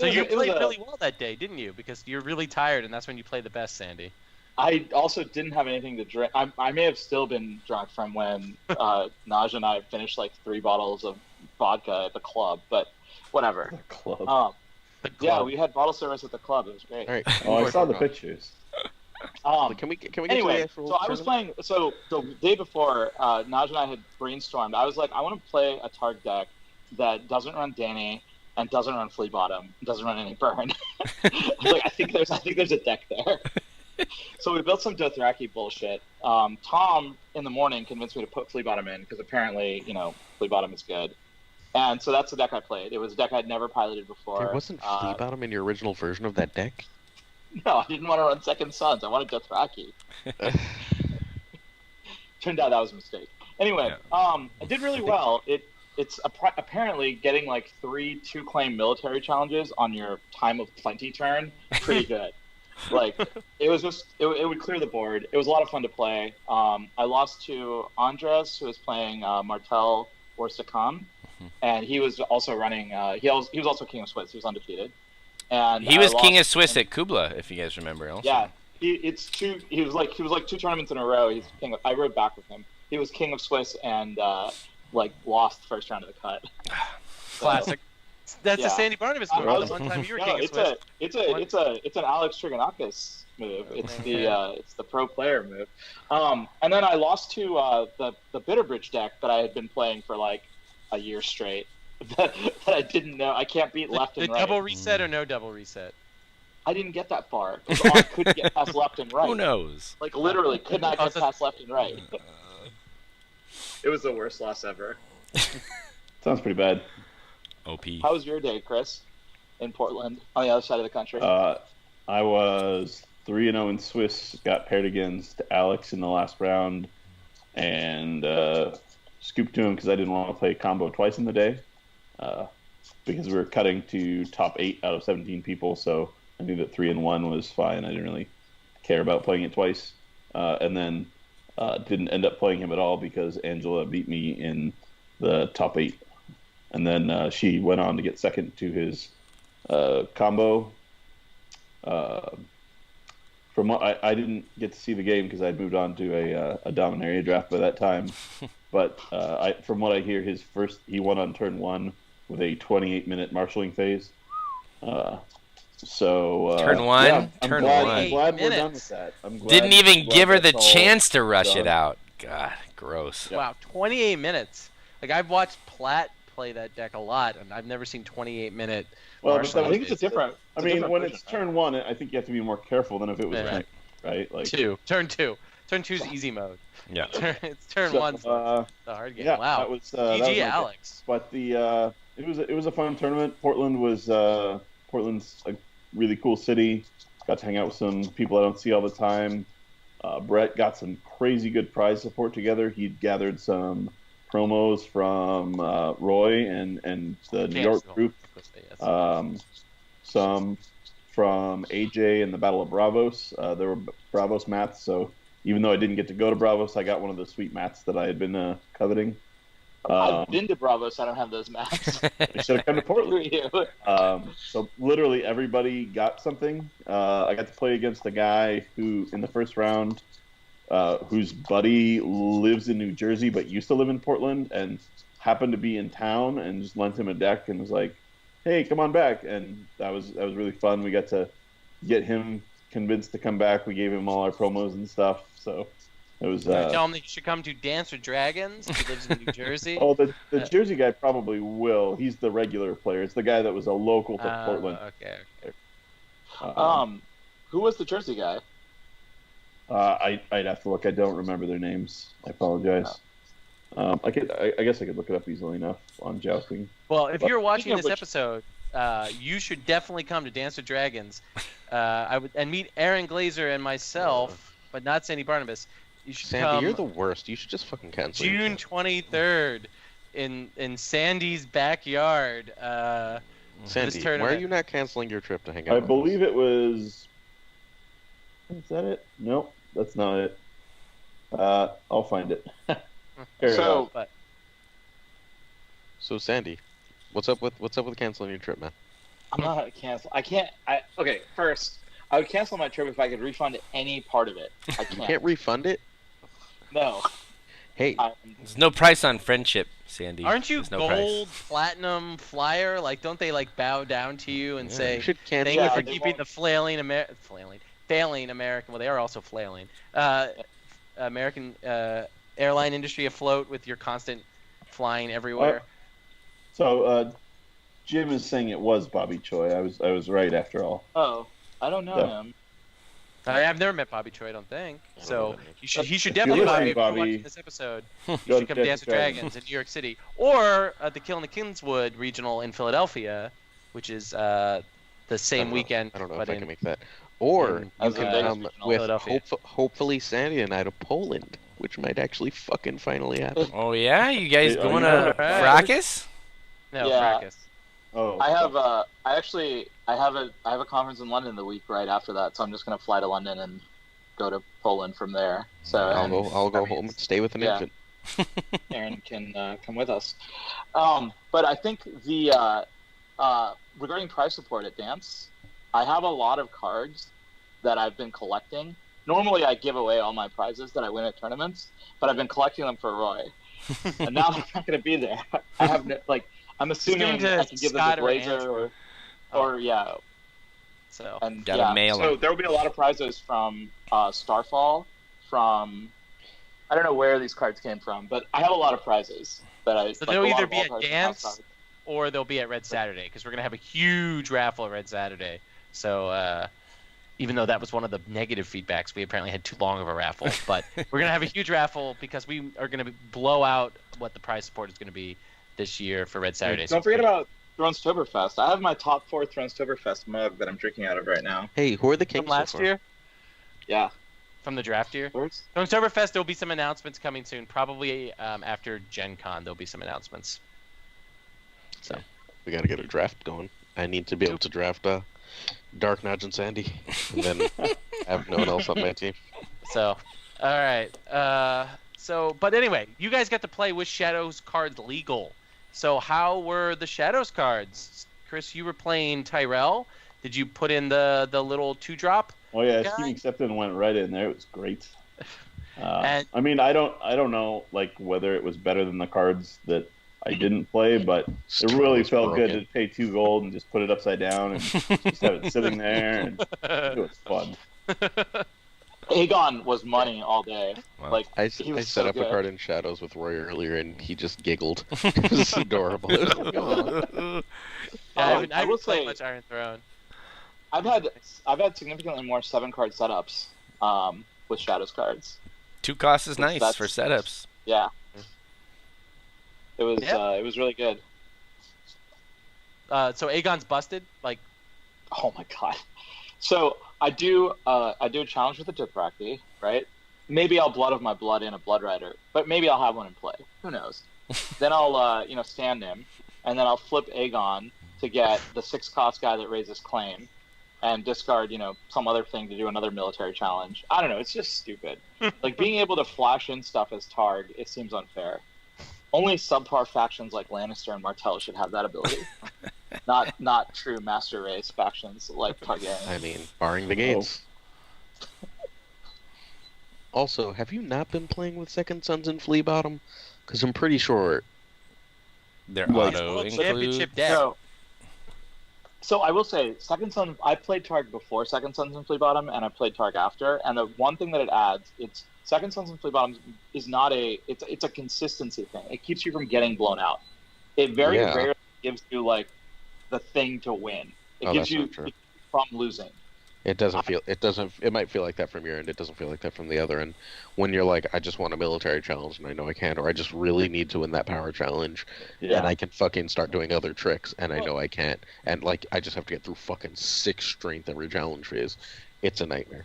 you played really well that day, didn't you? Because you're really tired, and that's when you play the best, Sandy. I also didn't have anything to drink. I may have still been drunk from when Naj and I finished like 3 bottles of vodka at the club, but whatever. The club. The club. Yeah, we had bottle service at the club. It was great. All right. Oh, I saw the pictures. Can we get Anyway, to the actual so I was playing. So the day before, Naj and I had brainstormed. I was like, I want to play a Targ deck that doesn't run Danny and doesn't run Flea Bottom, doesn't run any burn. I was like, I think there's a deck there. So we built some Dothraki bullshit. Tom in the morning convinced me to put Flea Bottom in because apparently, Flea Bottom is good. And so that's the deck I played. It was a deck I'd never piloted before. There wasn't Flea Bottom in your original version of that deck? No, I didn't want to run Second Sons. I wanted Dothraki. Turned out that was a mistake. Anyway, I did really well. It's apparently getting like 3 2-claim military challenges on your time of plenty turn. Pretty good. Like it was just it would clear the board. It was a lot of fun to play. I lost to Andres, who was playing Martel Orsakan, and he was also running. He was also King of Swiss. He was undefeated. And he was King of Swiss at Kubla, if you guys remember. Also. Yeah, he was like 2 tournaments in a row. He's king. I rode back with him. He was King of Swiss and lost the first round of the cut. Classic. That's a Sandy Barnabas move. One time you were King of Swiss. It's an Alex Trigonakis move. It's the pro player move. And then I lost to the Bitterbridge deck that I had been playing for like a year straight. that I didn't know. I can't beat left and right. Double reset or no double reset? I didn't get that far. I couldn't get past left and right. Who knows? Like literally could not get past left and right. It was the worst loss ever. Sounds pretty bad. OP. How was your day, Chris? In Portland, on the other side of the country. I was 3-0 in Swiss. Got paired against Alex in the last round, and scooped to him because I didn't want to play combo twice in the day, because we were cutting to top 8 out of 17 people. So I knew that 3-1 was fine. I didn't really care about playing it twice, and then didn't end up playing him at all because Angela beat me in the top 8. And then she went on to get second to his combo. From what I didn't get to see the game because I'd moved on to a Dominaria draft by that time. But from what I hear, he won on turn 1 with a 28-minute marshalling phase. Turn 1? Yeah, Turn I'm 1. glad we're done with that. Didn't even give her the chance to rush it out. God, gross. Wow, 28 minutes. Like I've watched Platt play that deck a lot, and I've never seen 28-minute. Well, I think it's a different. I mean, when it's turn 1, I think you have to be more careful than if it was right. Like Turn 2. Turn 2's easy mode. Yeah. It's turn 1's the hard game. Yeah, wow. that was GG, Alex. But it was a fun tournament. Portland's a really cool city. Got to hang out with some people I don't see all the time. Brett got some crazy good prize support together. He'd gathered some promos from Roy and the New York group. Some from AJ and the Battle of Bravos. There were Bravos mats, so even though I didn't get to go to Bravos, I got one of the sweet mats that I had been coveting. I've been to Bravos. I don't have those maps. I should have come to Portland. So literally everybody got something. I got to play against a guy who, in the first round, whose buddy lives in New Jersey but used to live in Portland and happened to be in town, and just lent him a deck and was like, "Hey, come on back." And that was really fun. We got to get him convinced to come back. We gave him all our promos and stuff. So it was. Tell him that you should come to Dance with Dragons. He lives in New Jersey. Oh, the Jersey guy probably will. He's the regular player. It's the guy that was a local to Portland. Okay. Who was the Jersey guy? I'd have to look. I don't remember their names. I apologize. I guess I could look it up easily enough on Jousting. Well, if you're watching speaking of this episode, you should definitely come to Dance with Dragons. And meet Aaron Glazer and myself, but not Sandy Barnabas. You should Sandy, come you're the worst. You should just fucking cancel. June 23rd in Sandy's backyard. Sandy, why are you not canceling your trip to hang out? I with believe us? it was. Is that it? Nope, that's not it. I'll find it. So Sandy, what's up with canceling your trip, man? I'm not gonna cancel. I can't. Okay. First, I would cancel my trip if I could refund any part of it. I can't. You can't refund it. No. Hey, There's no price on friendship, Sandy. Aren't you There's no gold, price. platinum, flyer? Like, don't they like bow down to you and say, you should cancel. "Thank you for they keeping won't. the failing American"? Well, they are also flailing. American airline industry afloat with your constant flying everywhere. So Jim is saying it was Bobby Choi. I was right after all. Oh, I don't know Yeah. him. I've never met Bobby Choi, I don't think. I don't So know that. he should If you're definitely listening, if you're Bobby, watching this episode. You go should come to Dance with Dragons in New York City, or at the Killing the Kingswood Regional in Philadelphia, which is the same weekend. I don't know but if I in- can make that. Or in- you As in can Vegas come regional. with Philadelphia. hopefully Sandy and I to Poland, which might actually fucking finally happen. Oh yeah, you guys Are going you to going? Fracas? No, Yeah. Fracas. Oh, I have I have a conference in London the week right after that, so I'm just gonna fly to London and go to Poland from there. So I'll go that home means and stay with an yeah. infant. Aaron can come with us. But I think the regarding prize support at Dance, I have a lot of cards that I've been collecting. Normally, I give away all my prizes that I win at tournaments, but I've been collecting them for Roy. And now they're not going to be there. I have I'm assuming to I can give them Scott to or Blazer Andrew. or yeah. So And Gotta yeah, mail so 'em. there will be a lot of prizes from Starfall, from I don't know where these cards came from, but I have a lot of prizes that I. So like, they'll a lot either of be all at cards from Dance outside. or they'll be at Red Saturday because we're gonna have a huge raffle at Red Saturday. So even though that was one of the negative feedbacks, we apparently had too long of a raffle. But we're gonna have a huge raffle because we are gonna blow out what the prize support is gonna be this year for Red Saturday. Don't forget about Thronstoberfest. I have my top 4 Thronstoberfest mug that I'm drinking out of right now. Hey, who are the from kings last so far? year, Yeah. from the draft year. Where's- So in Oktoberfest, there'll be some announcements coming soon. Probably after Gen Con, there'll be some announcements. So We gotta get a draft going. I need to be able to draft Dark Nudge and Sandy, and then have no one else on my team. So, all right. But anyway, you guys got to play with Shadows cards legal. So how were the Shadows cards? Chris, you were playing Tyrell. Did you put in the little 2-drop? Oh yeah, guy? Scheme Accepted went right in there. It was great. And- I mean, I don't know like whether it was better than the cards that I didn't play, but it really was felt good broken. to pay 2 gold and just put it upside down and just have it sitting there, and it was fun. Aegon was money all day. Wow. Like I he set was so up a good. card in Shadows with Roy earlier, and he just giggled. It was adorable. It was like, "Aw." I haven't I will played say- much Iron Throne. I've had significantly more 7-card setups with Shadows cards. 2 costs is Which nice that's- for setups. Yeah. It was Yeah. it was really good. So Aegon's busted. Like, Oh my god. So I do a challenge with a Dothraki, right? Maybe I'll blood of my blood in a Blood Rider, but maybe I'll have one in play. Who knows? Then I'll stand him, and then I'll flip Aegon to get the 6-cost guy that raises claim, and discard some other thing to do another military challenge. I don't know. It's just stupid. Like being able to flash in stuff as Targ, it seems unfair. Only subpar factions like Lannister and Martell should have that ability. not true master race factions like Targaryen. I mean, barring the gates. Also, have you not been playing with Second Sons and Flea Bottom? Because I'm pretty sure. They're Like- auto World Championship include. deck. So I will say, Second Son. I played Targ before Second Sons and Flea Bottom, and I played Targ after. And the one thing that it adds, it's Second Sons and Flea Bottom is not it's a consistency thing. It keeps you from getting blown out. It very Yeah. rarely gives you like the thing to win. It Oh, gives that's you not true. from losing. It doesn't feel. It doesn't. It might feel like that from your end. It doesn't feel like that from the other end. When you're like, I just want a military challenge and I know I can't, or I just really need to win that power challenge, Yeah. and I can fucking start doing other tricks, and I know I can't, and like I just have to get through fucking 6 strength every challenge phase. It's a nightmare.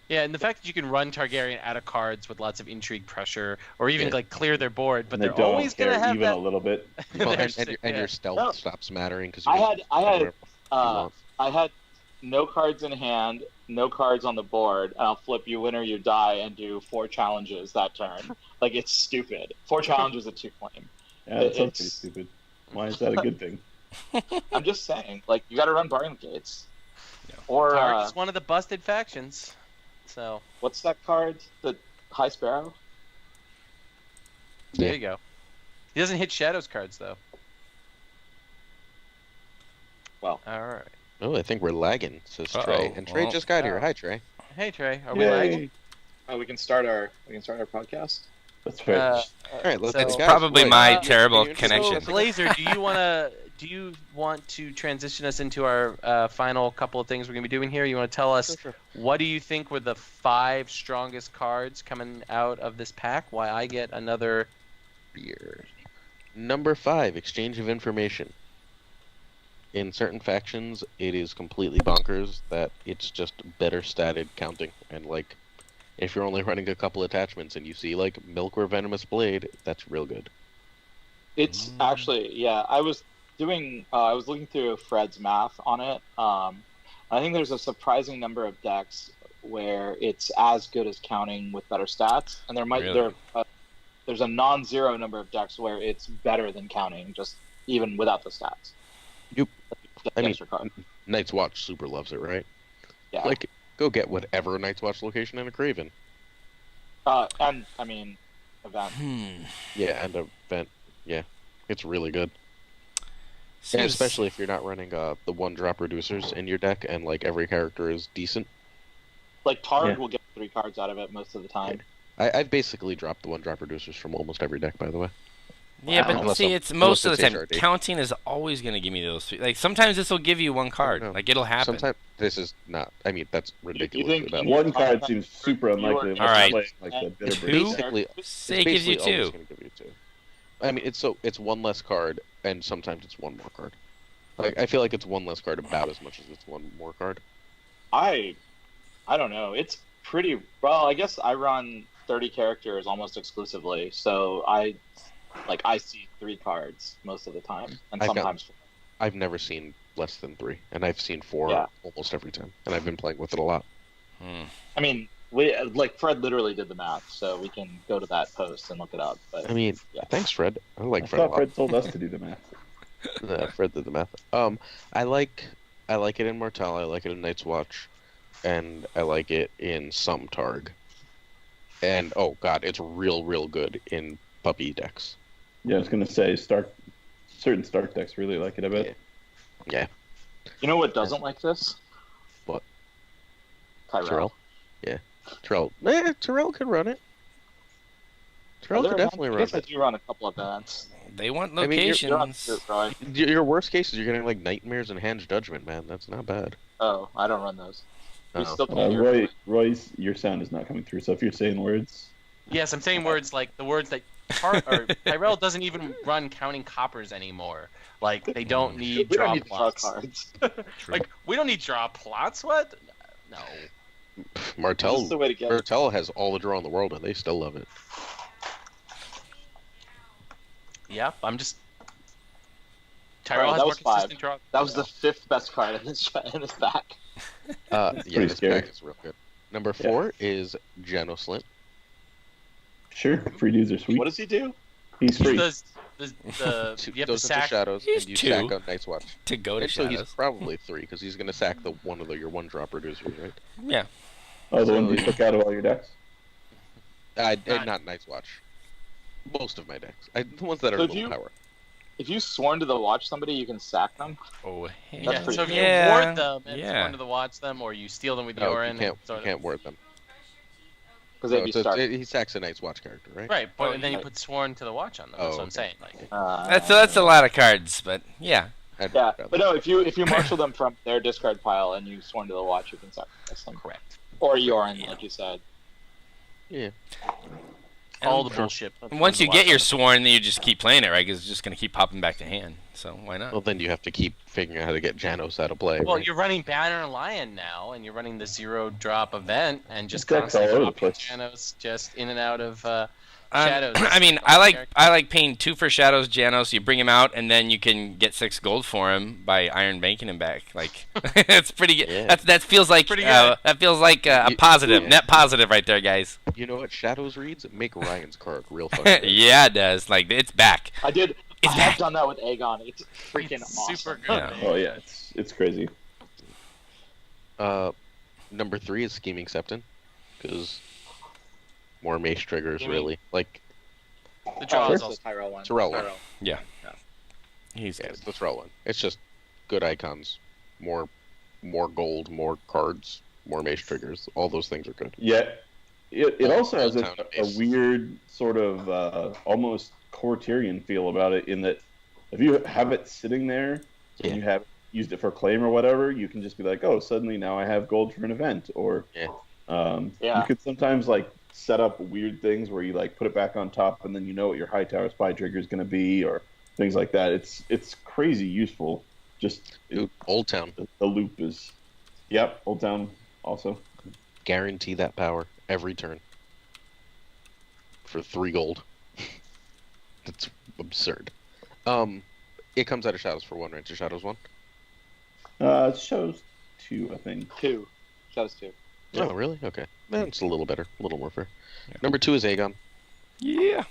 Yeah, and the fact that you can run Targaryen out of cards with lots of intrigue pressure, or even Yeah. like clear their board, but And they're they don't always care gonna have even that. a little bit. Well, They're and sick, your yeah. stealth No. stops mattering because I had no cards in hand, no cards on the board, and I'll flip you win or you die and do 4 challenges that turn. Like, it's stupid. 4 challenges at 2 flame. Yeah, that sounds pretty It's- stupid. Why is that a good thing? I'm just saying, like, you got to run bargain gates. Or Targ is one of the busted factions. So what's that card? The High Sparrow. there you go. He doesn't hit Shadows cards though. Well, All right. Oh, I think we're lagging, says Uh-oh. Trey. And Trey Well, just got here. oh. Hi, Trey. Hey Trey, are we Yay. lagging? we can start our podcast. That's right. All right, let's. So- It's guys, probably wait, my uh, terrible can you connection. So Glazer, do you want to transition us into our final couple of things we're gonna be doing here? You want to tell us Sure. what do you think were the 5 strongest cards coming out of this pack? Why I get another beer. Number 5, exchange of information. In certain factions, it is completely bonkers that it's just better statted counting. And, like, if you're only running a couple attachments and you see, like, Milkware Venomous Blade, that's real good. It's actually, yeah. I was looking through Fred's math on it. I think there's a surprising number of decks where it's as good as counting with better stats, and there's a non-zero number of decks where it's better than counting, just even without the stats. Yep. The I mean, extra card. Night's Watch super loves it, right? Yeah. Like, go get whatever Night's Watch location in a Craven. And I mean, event. Yeah, and event. Yeah, it's really good. And Seems- especially if you're not running the 1-drop reducers in your deck and, like, every character is decent. Like Targ Yeah. will get 3 cards out of it most of the time. I've basically dropped the 1-drop reducers from almost every deck, by the way. Yeah, but Unless see, I'm- it's most of the unless time. it's HRD. Counting is always going to give me those 3. Like, sometimes this will give you 1 card. No. Like, it'll happen. Sometimes this is not. I mean, that's ridiculously think bad. you- One card seems super unlikely unless Alright. you're playing like the bitter Two? bird. Basically, Say it gives you basically always 2. gonna give you 2. I mean, it's 1 less card, and sometimes it's 1 more card. Like, I feel like it's 1 less card about as much as it's 1 more card. I don't know. It's pretty well. I guess I run 30 characters almost exclusively, so I see 3 cards most of the time, and I've got- sometimes I've never seen less than 3, and I've seen 4 Yeah. almost every time, and I've been playing with it a lot. I mean, Fred literally did the math, so we can go to that post and look it up. But I mean, yeah. thanks, Fred. I like I Fred a thought lot. Fred told us to do the math. Fred did the math. I like it in Martel. I like it in Night's Watch, and I like it in some Targ. And oh god, it's real good in puppy decks. Yeah, I was gonna say certain Stark decks really like it a bit. Yeah, you know what doesn't like this? What? Tyrell. Terrell. Yeah, Terrell. Terrell could run it. Terrell could definitely I run guess I it. do run a couple of events. They want I mean, locations. You're on to it, Roy. Your worst case is you're getting like Nightmares and Hand's Judgment, man. That's not bad. Oh, I don't run those. We Uh-oh. still can't hear. Roy's, your sound is not coming through. So if you're saying words, Yes, I'm saying words like the words that Tyrell doesn't even run counting coppers anymore. Like they don't need We don't draw need to draw plots. cards. Like we don't need draw plots. What? No. This Martel. is the way to get it. Martel has all the draw in the world, and they still love it. Yeah, I'm just. Alright, Tyrell has that more was 5. consistent draw. That was the 5th best card in this pack. Yeah, pretty this scary. pack is real good. Number 4 is Genoslint. sure, free dudes are sweet. What does he do? He's free. You have to Goes into sack. shadows, He's and you 2. sack on Night's Watch. To go to And so he's Shadows. probably 3 because he's going to sack your 1-drop reducers, right? Yeah. Oh, the ones you took out of all your decks. Not Night's Watch. Most of my decks, the ones that are So if low you- power. If you sworn to the watch somebody, you can sack them. Oh, Yeah, That's pretty so if you yeah. ward them and Yeah. sworn to the watch them, or you steal them with No, Yorin, you sort of- can't ward them. Because No, they'd be stark. he sacks a Night's Watch character, right? Right, but Oh, then you right. put sworn to the watch on them. That's Oh, what I'm okay. saying. Like, That's a lot of cards, but yeah. Yeah, but no, if you marshal them from their discard pile and you sworn to the watch, you can sacrifice them. Correct. Or Yorin, like you said. Yeah. All the bullshit. Once you get your sworn, then you just keep playing it, right? Because it's just going to keep popping back to hand. So why not? Well, then you have to keep figuring out how to get Janos out of play. Well, right? you're running Banner and Lion now, and you're running the 0-drop event, and just It's all constantly over the dropping place. Janos just in and out of shadows. I mean, I like paying 2 for Shadows Janos. You bring him out, and then you can get 6 gold for him by Iron Banking him back. Like, it's pretty good. Yeah. That feels like that feels like a positive, net positive right there, guys. You know what Shadows reads? Make Ryan's card real fun. Yeah, it does. Like, it's back. I have done that with Aegon. It's freaking awesome. Super good. Yeah. Oh yeah, it's crazy. Number 3 is Scheming Septon, because more mace triggers, really. Like, The draw is Sure. also Tyrell one. Tyrell one. Yeah. He's yeah, good. it's the throw one. It's just good icons, more gold, more cards, more mace triggers. All those things are good. Yeah, it also has Town a base. weird sort of almost Corterian feel about it, in that if you have it sitting there Yeah. and you have used it for claim or whatever, you can just be like, oh, suddenly now I have gold for an event. Or Yeah. you could sometimes like set up weird things where you like put it back on top and then you know what your high tower spy trigger is going to be, or things like that. It's crazy useful. Just Dude, Old Town, the loop is, yep, Old Town also. guarantee that power every turn for 3 gold. That's absurd. It comes out of Shadows for 1, right? To Shadows 1? It shows 2, I think. 2. Shadows 2. Oh, really? Okay. That's a little better. A little more fair. Yeah. Number 2 is Aegon. Yeah.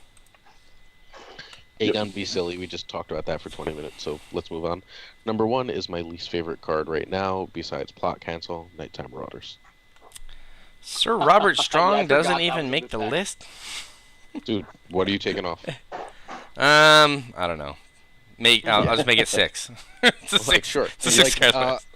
Aegon be silly. We just talked about that for 20 minutes, so let's move on. Number 1 is my least favorite card right now, besides Plot Cancel, Nighttime Marauders. Sir Robert Strong forgot doesn't that even was make a the good list. Dude, what are you taking off? I don't know. I'll just make it 6. It's a 6. Like, sure. It's a 6 card list.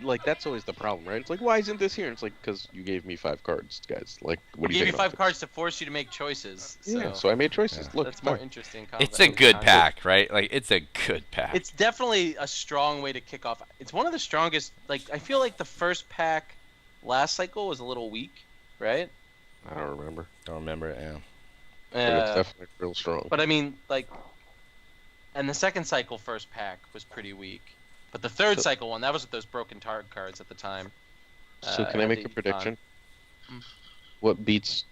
Like, that's always the problem, right? It's like, why isn't this here? And it's like, because you gave me 5 cards, guys. Like, what I do you gave you taking off 5 cards to force you to make choices. So Yeah, so I made choices. Look, that's more interesting. It's a good pack, right? Like, it's a good pack. It's definitely a strong way to kick off. It's one of the strongest. Like, I feel like the first pack last cycle was a little weak, right? I don't remember. Don't remember it, yeah. But it's definitely real strong. But I mean, like, and the second cycle first pack was pretty weak. But the third cycle one, that was with those broken target cards at the time. So can I make a prediction? What beats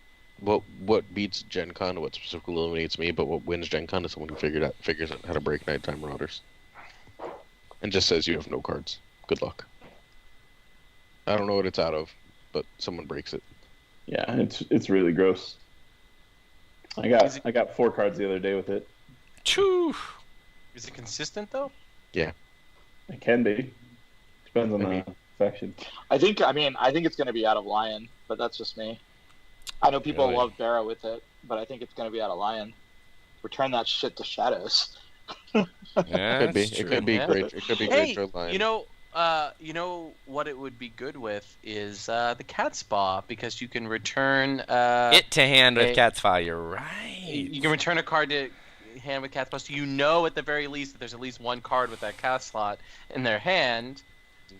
Gen Con? What specifically eliminates me, but what wins Gen Con is someone who figures out how to break Nighttime Marauders, and just says you have no cards. Good luck. I don't know what it's out of, but someone breaks it. Yeah, it's really gross. I got 4 cards the other day with it. Choo! Is it consistent though? It can be. Depends on the faction. I think it's going to be out of Lion, but that's just me. I know people Really? love Barrow with it, but I think it's going to be out of Lion. Return that shit to Shadows. Yeah, It could be. that's It true. could be Yeah. great. It could be Hey, great for Lion. you know what it would be good with is the cat spa, because you can return It to hand with Hey. Cat's File, you're right. you can return a card to hand with cat spa, so you know at the very least that there's at least one card with that cat slot in their hand,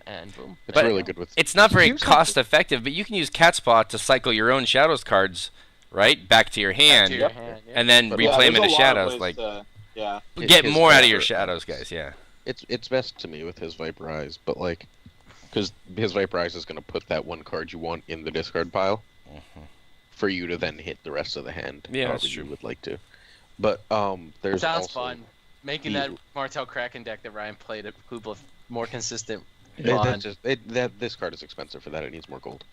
and boom. It's But really good with. It's not very Here's cost effective, but you can use Catspaw to cycle your own Shadows cards, right, back to your hand, To your hand, yeah. and then But replay them there's into a lot of Shadows. ways Like, to- yeah. get his more out of your Viper- Shadows, guys. Yeah. It's best to me with his Viper Eyes, but like, because his Viper Eyes is going to put that one card you want in the discard pile for you to then hit the rest of the hand. Yeah, however that's true. you would like to. But there's Sounds also fun. Making the- that Martel Kraken deck that Ryan played at Kubla more consistent. this card is expensive for that. It needs more gold.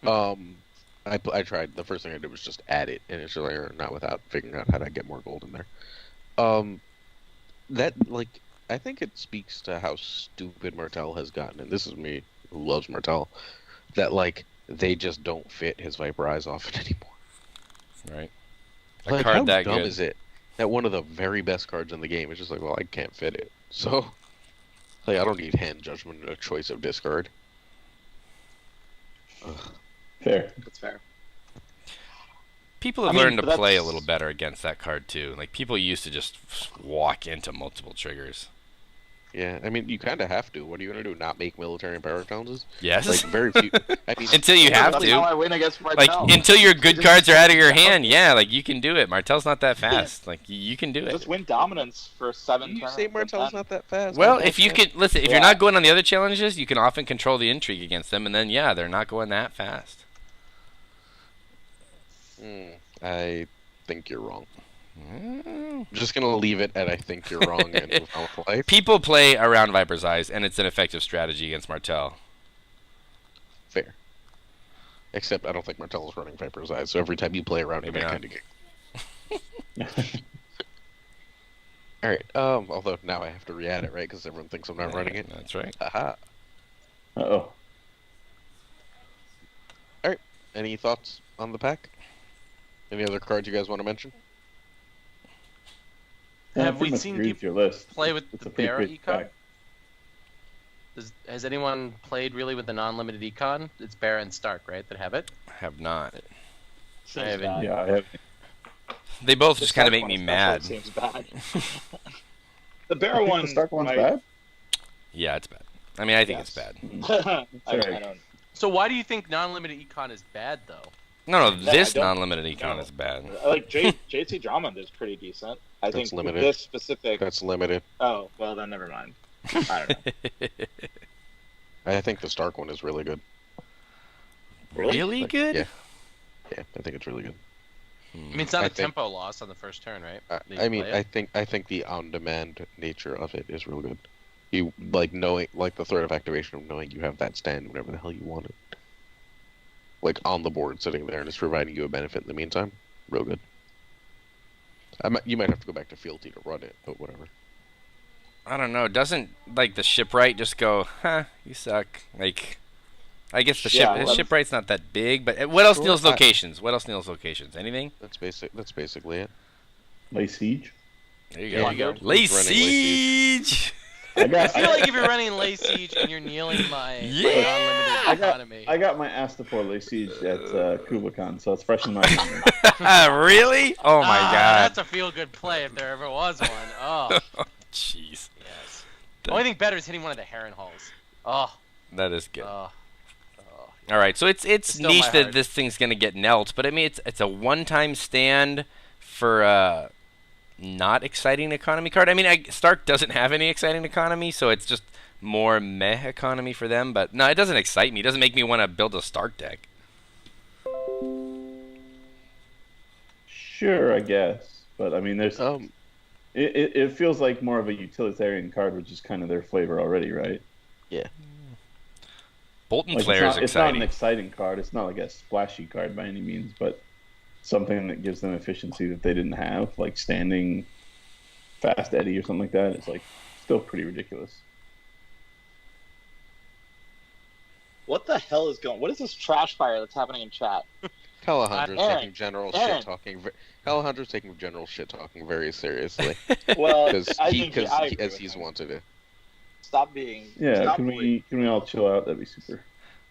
I tried. The first thing I did was just add it initially, or not without figuring out how to get more gold in there. That like I think it speaks to how stupid Martel has gotten, and this is me who loves Martel. That like they just don't fit his Viper Eyes often anymore. Right. A Like, card how that dumb good. is it that one of the very best cards in the game is just like, well, I can't fit it, so like I don't need hand judgment and a choice of discard. Ugh. Fair. That's fair. People have I mean, learned to but play a that's- little better against that card too. Like people used to just walk into multiple triggers. Yeah, I mean, you kind of have to. What are you going to do? Not make military and power challenges? Yes. Like, very few. I mean, Until you have That's how to. I win against Like, Martel. until your good cards are out of your hand, yeah, like, you can do it. Martel's not that fast. Like, you can do it. Just win dominance for 7 you turns. say Martel's not that fast. Well, if you could, listen, if you're Yeah. not going on the other challenges, you can often control the intrigue against them, and then, yeah, they're not going that fast. I think you're wrong. I'm just going to leave it at I think you're wrong and move on with life. People play around Viper's Eyes, and it's an effective strategy against Martel. Fair. Except I don't think Martel is running Viper's Eyes, so every time you play around Maybe it, I not. kind of get. Alright, although now I have to re-add it, right? Because everyone thinks I'm not running it. That's right. Aha. Uh-oh. Alright, any thoughts on the pack? Any other cards you guys want to mention? Yeah, Have I we pretty much seen agree with people your list? play with It's the a pretty Bear great econ? pack. Has anyone played really with the non-limited econ? It's Bear and Stark, right, that have it? Have not. Seems I haven't- bad. Yeah, I have. They both The just kind of Stark make me one especially mad. Seems bad. The I Bear think one. the Stark one's might- bad. Yeah, it's bad. I mean, I think Yes. it's bad. I Sorry. don't. So why do you think non-limited econ is bad, though? No, No, this I don't- non-limited econ no. is bad. Like JC Drummond is pretty decent. I That's think with limited. this specific. That's limited. Oh well, then never mind. I don't know. I think the Stark one is really good. Really Like, good? Yeah. Yeah, I think it's really good. I mean, it's not I a think- tempo loss on the first turn, right? That you I mean, play it? I think the on-demand nature of it is real good. You like knowing, like the threat of activation of knowing you have that stand whenever the hell you want it, like on the board sitting there and it's providing you a benefit in the meantime. Real good. You might have to go back to fealty to run it, but whatever. I don't know. Doesn't like the shipwright just go, huh? You suck. Like, I guess the Yeah, well- shipwright's not that big, but what else Sure, steals locations? What else steals locations? Anything? That's basically it. There Lay you Siege. go. There you go. Lay Who's running Lay siege. I feel like if you're running Lay Siege and you're kneeling my non-limited I got- economy. I got my Astapor Lay Siege at KubaCon, so it's fresh in my memory. Really? Oh my god. That's a feel-good play if there ever was one. Oh, Jeez. yes. The only thing better is hitting one of the Heron Halls. Oh, That is good. oh. All right, so it's still niche my that heart. this thing's gonna get knelt, but I mean it's a one-time stand for not exciting economy card. I mean Stark doesn't have any exciting economy, so it's just more meh economy for them. But no, it doesn't excite me. It doesn't make me want to build a Stark deck. Sure, I guess, but I mean, there's it feels like more of a utilitarian card, which is kind of their flavor already, right? Bolton Like, Flare is it's not an exciting. exciting card. It's not like a splashy card by any means, but something that gives them efficiency that they didn't have, like standing fast Eddie or something like that. It's like still pretty ridiculous. What the hell is going? What is this trash fire that's happening in chat? Calahandra's Aaron, taking general Aaron. shit talking. Calahandra's taking general shit talking very seriously Well, because I think I agree as with he's him. wanted to. Stop being. Yeah, Stop can bullying. we all chill out? That'd be super.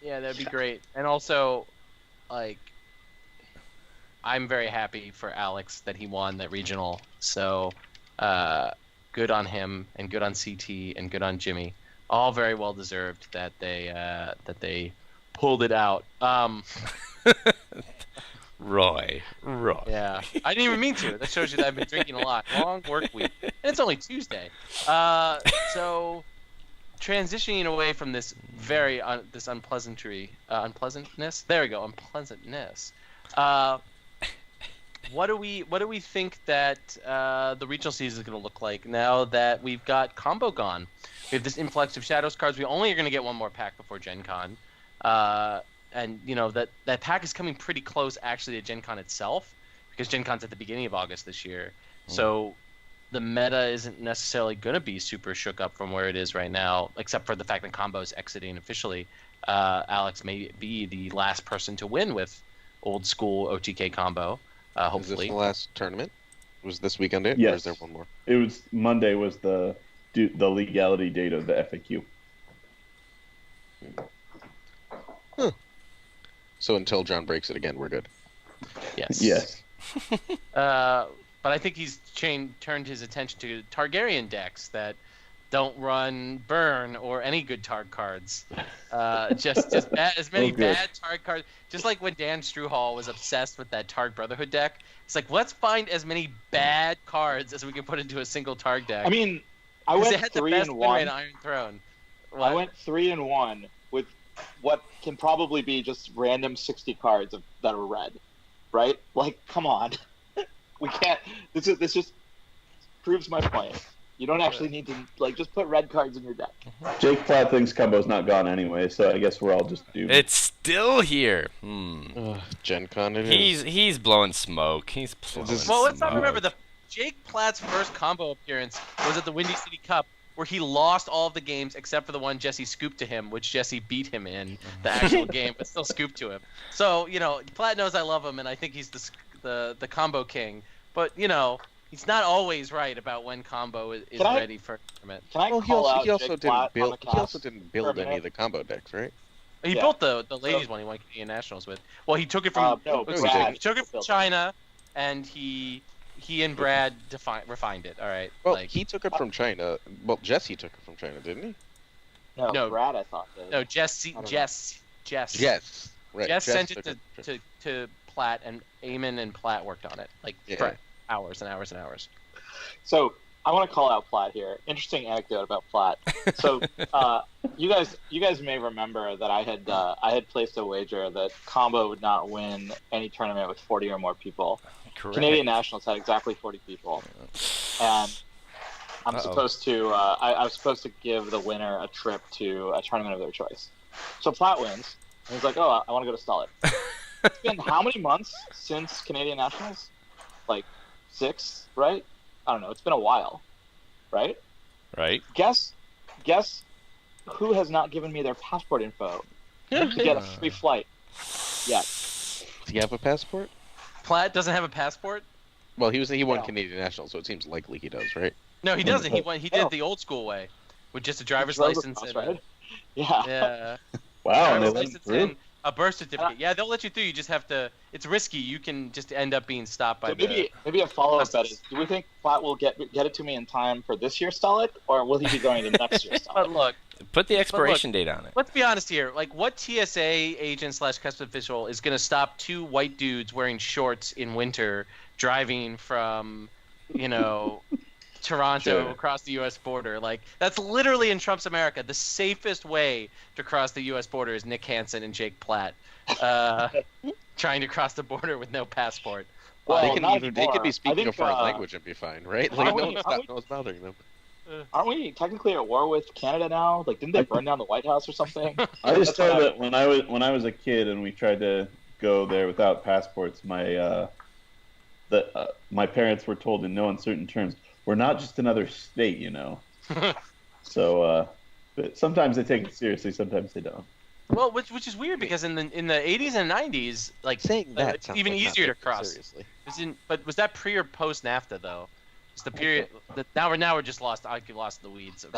Yeah, that'd be great. And also, like, I'm very happy for Alex that he won that regional. So, good on him, and good on CT, and good on Jimmy. All very well deserved that they pulled it out. Roy. Yeah, I didn't even mean to. That shows you that I've been drinking a lot. Long work week, and it's only Tuesday. So transitioning away from this very this unpleasantness. There we go, unpleasantness. What do we think that the regional season is going to look like now that we've got combo gone? We have this influx of Shadows cards. We only are going to get one more pack before Gen Con. And you know that pack is coming pretty close actually to Gen Con itself, because Gen Con's at the beginning of August this year. So the meta isn't necessarily going to be super shook up from where it is right now, except for the fact that combo is exiting officially. Alex may be the last person to win with old school OTK combo. Is this Hopefully, the last tournament? Was this weekend it? Or Yes. is there one more? It was Monday was the legality date of the FAQ. So until John breaks it again, we're good. yes. Yes. But I think he's turned his attention to Targaryen decks that don't run Burn or any good Targ cards. Just as many bad Targ cards. Just like when Dan Struhall was obsessed with that Targ Brotherhood deck. It's like, let's find as many bad cards as we can put into a single Targ deck. I mean, I went 3-1. Iron Throne. What? I went 3-1 with what can probably be just random 60 cards that are red, right? Like, come on, we can't. This just proves my point. You don't actually need to just put red cards in your deck. Jake Platt thinks combo's not gone anyway, so I guess we're all just doomed. It's still here. Gen Con it is. He's blowing smoke. He's blowing Well, let's not smoke. remember the Jake Platt's first combo appearance was at the Windy City Cup, where he lost all of the games except for the one Jesse scooped to him, which Jesse beat him in the actual game, but still scooped to him. So, Platt knows I love him, and I think he's the combo king. But, he's not always right about when combo is ready for a tournament. Can I call out Jake Platt on the cast? He also didn't build any of the combo decks, right? He built the ladies one he won Canadian Nationals with. Well, he took it from Brad. he took it from China, and he and Brad refined it. All right. Well, he took it from China. Well, Jesse took it from China, didn't he? No, Brad, I thought. No, Jess. Right. Jess sent it to Platt, and Eamon and Platt worked on it for hours and hours and hours. So I want to call out Platt here. Interesting anecdote about Platt. So you guys may remember that I had placed a wager that combo would not win any tournament with 40 or more people. Correct. Canadian Nationals had exactly 40 people, and I'm supposed to I was supposed to give the winner a trip to a tournament of their choice. So Platt wins, and he's like, "Oh, I want to go to Stollet." It's been how many months since Canadian Nationals? 6, right? I don't know. It's been a while, right? Right. Guess who has not given me their passport info to get a free flight yet? Does he have a passport? Platt doesn't have a passport? Well, he won Canadian National, so it seems likely he does, right? No, he doesn't. He did it the old school way, with just a driver's license and right? Yeah. Wow. Driver's license and a birth certificate. Yeah, they'll let you through. You just have to. It's risky. You can just end up being stopped by. So maybe a follow-up bet is: do we think Platt will get it to me in time for this year's Stollet, or will he be going to next year's Stollet? But look, put the expiration date on it. Let's be honest here. What TSA agent / customs official is going to stop 2 white dudes wearing shorts in winter driving from, Toronto across the U.S. border? That's literally in Trump's America. The safest way to cross the U.S. border is Nick Hansen and Jake Platt trying to cross the border with no passport. Well, they could be speaking a foreign language and be fine, right? No one's bothering them. Aren't we technically at war with Canada now? Didn't they burn down the White House or something? I just know that when I was a kid and we tried to go there without passports, my parents were told in no uncertain terms, "We're not just another state, So, but sometimes they take it seriously, sometimes they don't. Well, which is weird because in the 80s and 90s, saying that it's even easier to cross. Seriously. But was that pre or post NAFTA though? It's the period that now we're just lost. I get lost in the weeds of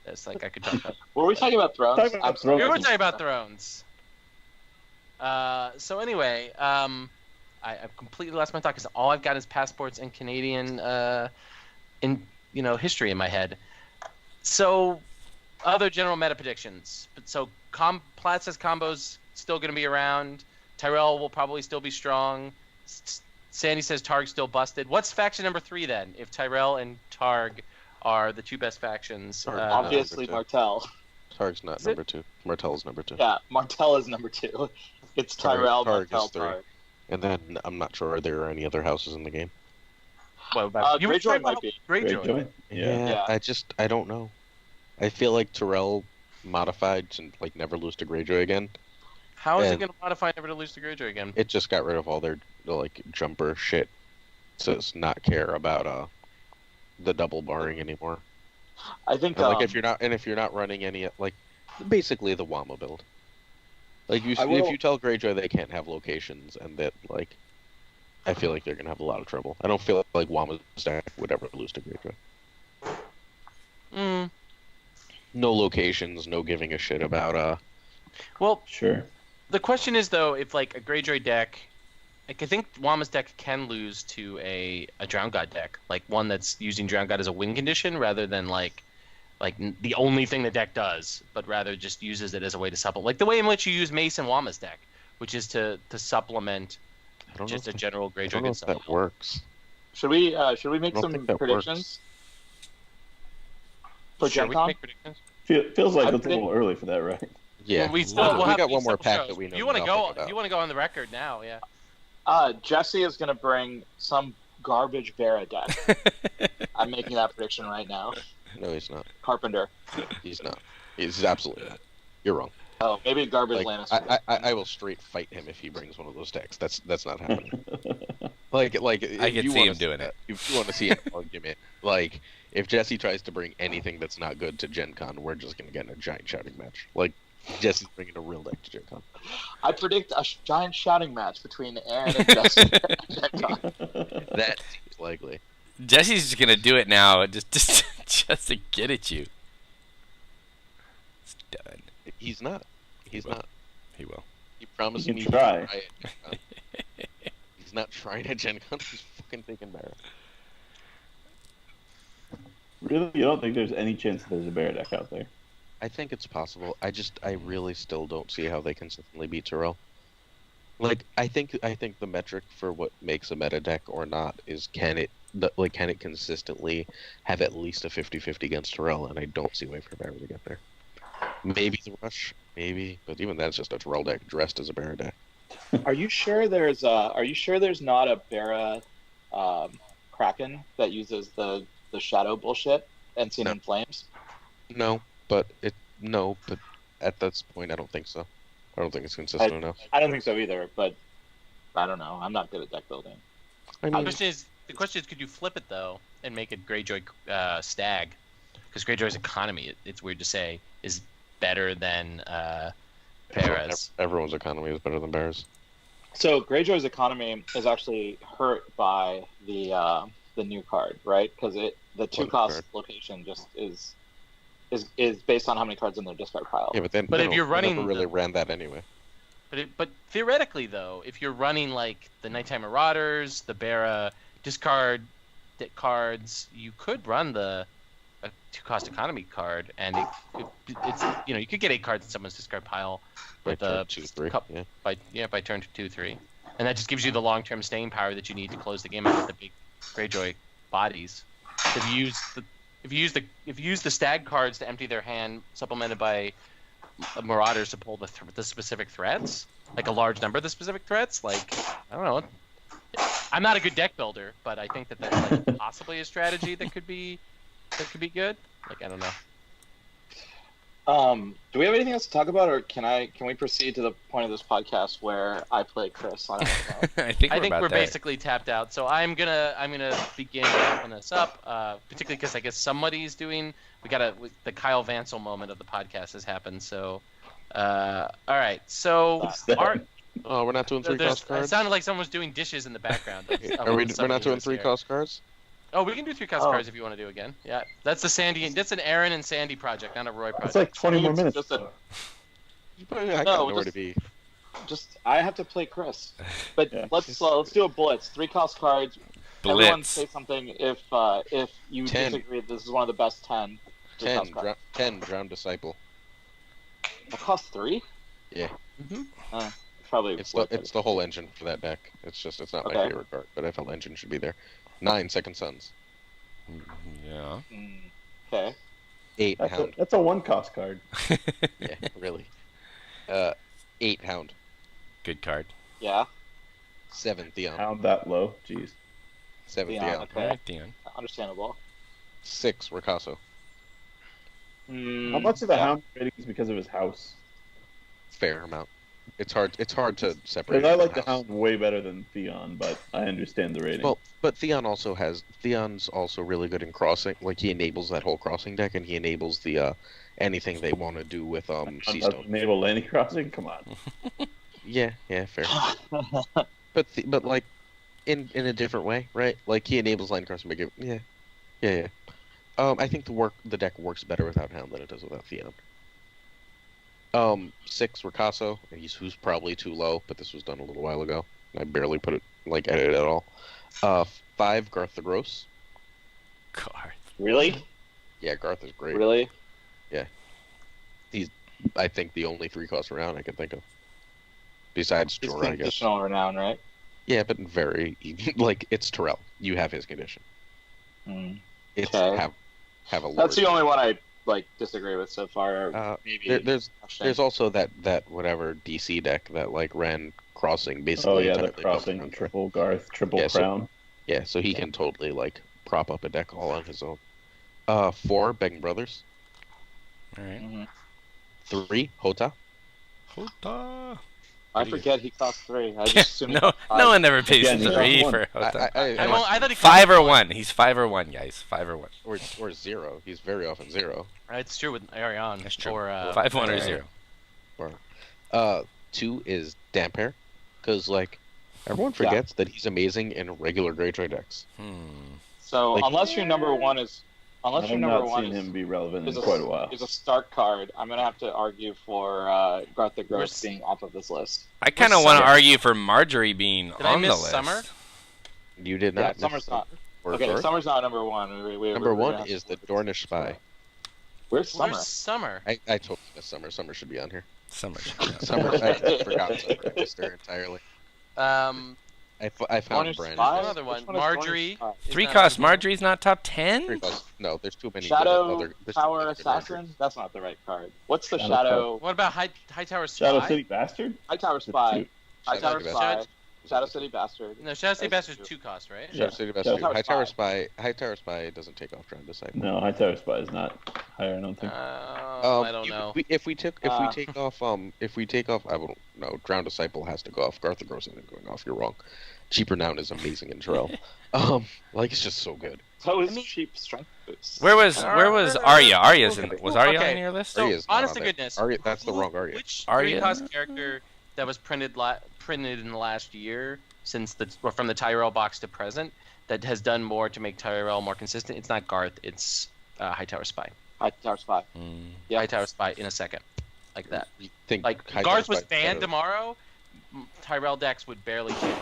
this. I could talk about. Were we talking about Thrones? We were talking about Thrones. So anyway, I've completely lost my thought because all I've got is passports and Canadian history in my head. So other general meta predictions. So Platt says combo's still going to be around. Tyrell will probably still be strong. Sandy says Targ's still busted. What's faction number 3 then? If Tyrell and Targ are the 2 best factions, obviously Martell. Targ's not number 2. Martell's number 2. Yeah, Martell is number 2. It's Tyrell, Martell, Targ. And then I'm not sure there are any other houses in the game. What about Greyjoy might be. Greyjoy. Yeah. I don't know. I feel like Tyrell modified to never lose to Greyjoy again. How is it going to modify never to lose to Greyjoy again? It just got rid of all their jumper shit. So it's not care about the double barring anymore. I think if you're not running any basically the Wama build. If you tell Greyjoy they can't have locations and that I feel like they're gonna have a lot of trouble. I don't feel like Wama's deck would ever lose to Greyjoy. No locations, no giving a shit about Well, sure. The question is though, if a Greyjoy deck, I think Wama's deck can lose to a Drown God deck, one that's using Drown God as a win condition rather than like the only thing the deck does, but rather just uses it as a way to supplement, like the way in which you use Mace and Wama's deck, which is to supplement just a general Greyjoy. I don't know if that works. Should we make some predictions for Gen Con? Feels like it's a little early for that, right? Yeah, we got one more pack that we know. If you want to go on the record now, yeah. Jesse is going to bring some garbage Vera deck. I'm making that prediction right now. No, he's not. Carpenter. He's not. He's absolutely not. You're wrong. Oh, maybe garbage Lannister. I will straight fight him if he brings one of those decks. That's not happening. like I can see him doing it. If you want to see an argument, like if Jesse tries to bring anything that's not good to Gen Con, we're just gonna get in a giant shouting match. Like Jesse's bringing a real deck to Gen Con. I predict a giant shouting match between Aaron and Jesse at Gen Con. That seems likely. Jesse's just gonna do it now, just to get at you. It's done. He's not. He's not. He will. He promised He me can try. at Gen Con. He's not trying at Gen Con. He's fucking taking Barra. Really? You don't think there's any chance that there's a bear deck out there? I think it's possible. I really still don't see how they consistently beat Tyrell. Like I think the metric for what makes a meta deck or not is can it consistently have at least a 50-50 against Tyrell, and I don't see a way for Barra to get there. Maybe the rush, maybe, but even that's just a Tyrell deck dressed as a Barra deck. Are you sure there's not a Barra Kraken that uses the shadow bullshit and seen in Flames? No, but at this point I don't think so. I don't think it's consistent enough. I don't think so either, but I don't know. I'm not good at deck building. I mean, the question is, could you flip it though and make it Greyjoy Stag? Because Greyjoy's economy, it's weird to say, is better than Barra's. Everyone's economy is better than Barra's. So Greyjoy's economy is actually hurt by the new card, right? Because the 2-cost location just is based on how many cards in their discard pile. Yeah, but if you're running, never really ran that anyway. But theoretically though, if you're running like the Nighttime Marauders, the Barra discard cards, you could run a 2-cost economy card, and it's you could get 8 cards in someone's discard pile with by turn 2-3. By turn 2-3, and that just gives you the long-term staying power that you need to close the game out with the big Greyjoy bodies. So if you use the stag cards to empty their hand, supplemented by Marauders to pull the specific threats, like a large number of the specific threats, like I don't know. I'm not a good deck builder, but I think that's like possibly a strategy that could be good. Like I don't know. Do we have anything else to talk about, or can we proceed to the point of this podcast where I play Chris? I think we're basically tapped out. So I'm gonna begin wrapping this up, particularly because I guess somebody's doing. The Kyle Vansel moment of the podcast has happened. So, all right. So we're not doing 3-cost cards. It sounded like someone was doing dishes in the background. We're not doing 3-cost cards. Oh, we can do 3-cost cards if you want to do again. Yeah, that's an Aaron and Sandy project, not a Roy project. It's like 20 more minutes. I know where to be. I have to play Chris. But let's do a blitz. 3-cost cards. Blitz. Everyone say something if you 10. disagree. This is one of the best 10. 10 Drowned Disciple. That costs 3? Yeah. Mm-hmm. Probably. It's the whole engine for that deck. It's not my favorite card, but I felt engine should be there. 9 Second Sons. Yeah. Okay. 8 Hound. That's a 1-cost card. Yeah, really. 8 Hound. Good card. Yeah. 7 Theon. Hound that low? Jeez. 7 Theon. Theon. Okay. Alright, Theon. Understandable. 6 Ricasso. How much of the Hound rating is because of his house? Fair amount. It's hard to separate. I like the Hound way better than Theon, but I understand the rating. Well, but Theon's also really good in crossing. Like he enables that whole crossing deck, and he enables the anything they want to do with Seastone. Enable any crossing? Come on. Yeah, fair. but like in a different way, right? Like he enables line crossing. Yeah. I think the deck works better without Hound than it does without Theon. 6 Ricasso, who's probably too low, but this was done a little while ago. I barely put it at it at all. 5 Garth the Gross. Garth. Really? Yeah, Garth is great. Really? He's, I think, the only 3-cost around I can think of. Besides He's Jorah, I guess. conditional renown, right? Yeah, but very like it's Terrell. You have his condition. It's Okay. have a lord. That's the only one I disagree with so far. Maybe there's also that whatever DC deck that ran crossing basically. Oh yeah, the entirely crossing built around triple Garth, triple Yeah, crown. so he can totally prop up a deck all on his own. 4 Begging Brothers. All right. 3 Hota. Hota. I forget he costs 3. I just assume No one ever pays Again, he's 3 on for one. Hota. I thought he 5 or 1. He's 5 or 1, guys. 5 or 1. Or 0. He's very often 0. It's true with Ariane. That's true. Or, 5, 1, or 0. 2 is Damper, because everyone forgets that he's amazing in regular Greyjoy decks. So Like- unless your number one is I've not seen him be relevant in quite a while. is a Stark card, I'm gonna have to argue for Garth the Gross being off of this list. I kind of want to Summer? argue for Marjorie being Did I on the miss list. Summer? You did not. Yeah, miss Summer's not. Or Okay, Garth? Summer's not number one. Number 1 is the Dornish Spy. Where's Summer? Where's Summer? I totally missed Summer. Summer should be on here. Summer. Summer, I forgot Summer. I missed her entirely. I found Dornish Bran. Spy? Another one. Which one is Marjorie. Dornish Spy? is 3 not cost. number one. Marjorie's not top 10? No, there's too many. Shadow there's too Tower many good Assassin? Marjories. That's not the right card. What's the Shadow Shadow? What about High Tower Spy? Shadow City Bastard? High Tower Spy. High Shadow Tower City Spy. Bastard. Shadow City Bastard. No, Shadow City That's Bastard's two. 2 cost, right? Shadow City Shadow Bastard. Tower High Tower Spy. Spy. High Tower Spy doesn't take off Drown Disciple. No, High Tower Spy is not higher, I don't think. I don't know. If we take off I don't know. Drown Disciple has to go off. Garth the Gross isn't going off. You're wrong. Cheaper Noun is amazing in Terrell. It's just so good. So is cheap strength boost. Where was Arya? Was Arya Okay. on your list? So, Arya's not honest on to there. goodness, Arya, that's the wrong Arya. Which Arya? 3-cost character that was printed in the last year, from the Tyrell box to present, that has done more to make Tyrell more consistent? It's not Garth. It's High Tower Spy. High Tower Spy. Yeah, High Tower Spy in a second, like that. You think Like High Garth Tower was Spy banned better? tomorrow, Tyrell decks would barely change.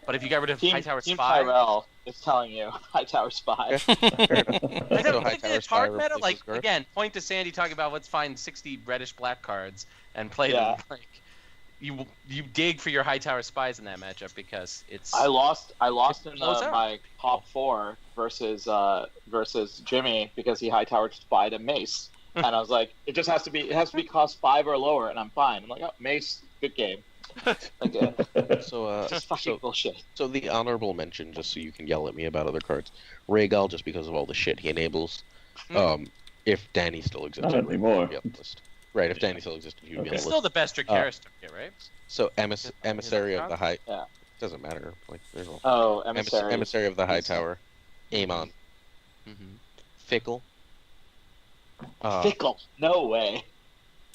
But if you got rid of High Tower Team Spy, Tyrell is telling you High Tower Spy. Fair enough. I So don't High think Tower it's Spy hard meta. replaces Like Garth? again, point to Sandy talking about let's find 60 reddish black cards and play Yeah. them. Like you dig for your High Tower Spies in that matchup because it's. I lost in blows out. my top 4 versus Jimmy because he High Towered Spy to Mace, and I was like, it has to be cost 5 or lower, and I'm fine. I'm like, oh, Mace, good game. Okay. So Just fucking bullshit. So the honorable mention, just so you can yell at me about other cards, Rhaegal, just because of all the shit he enables. If Danny still existed, Not anymore. he'd be on the list. Right, if Danny still existed, he would be on Okay. It's the still list. the best Dracarys target, right? So Emissary of the High. Yeah. Doesn't matter. There's all. Oh, Emissary. Emissary of the High Tower. Aemon. Fickle. Fickle. No way.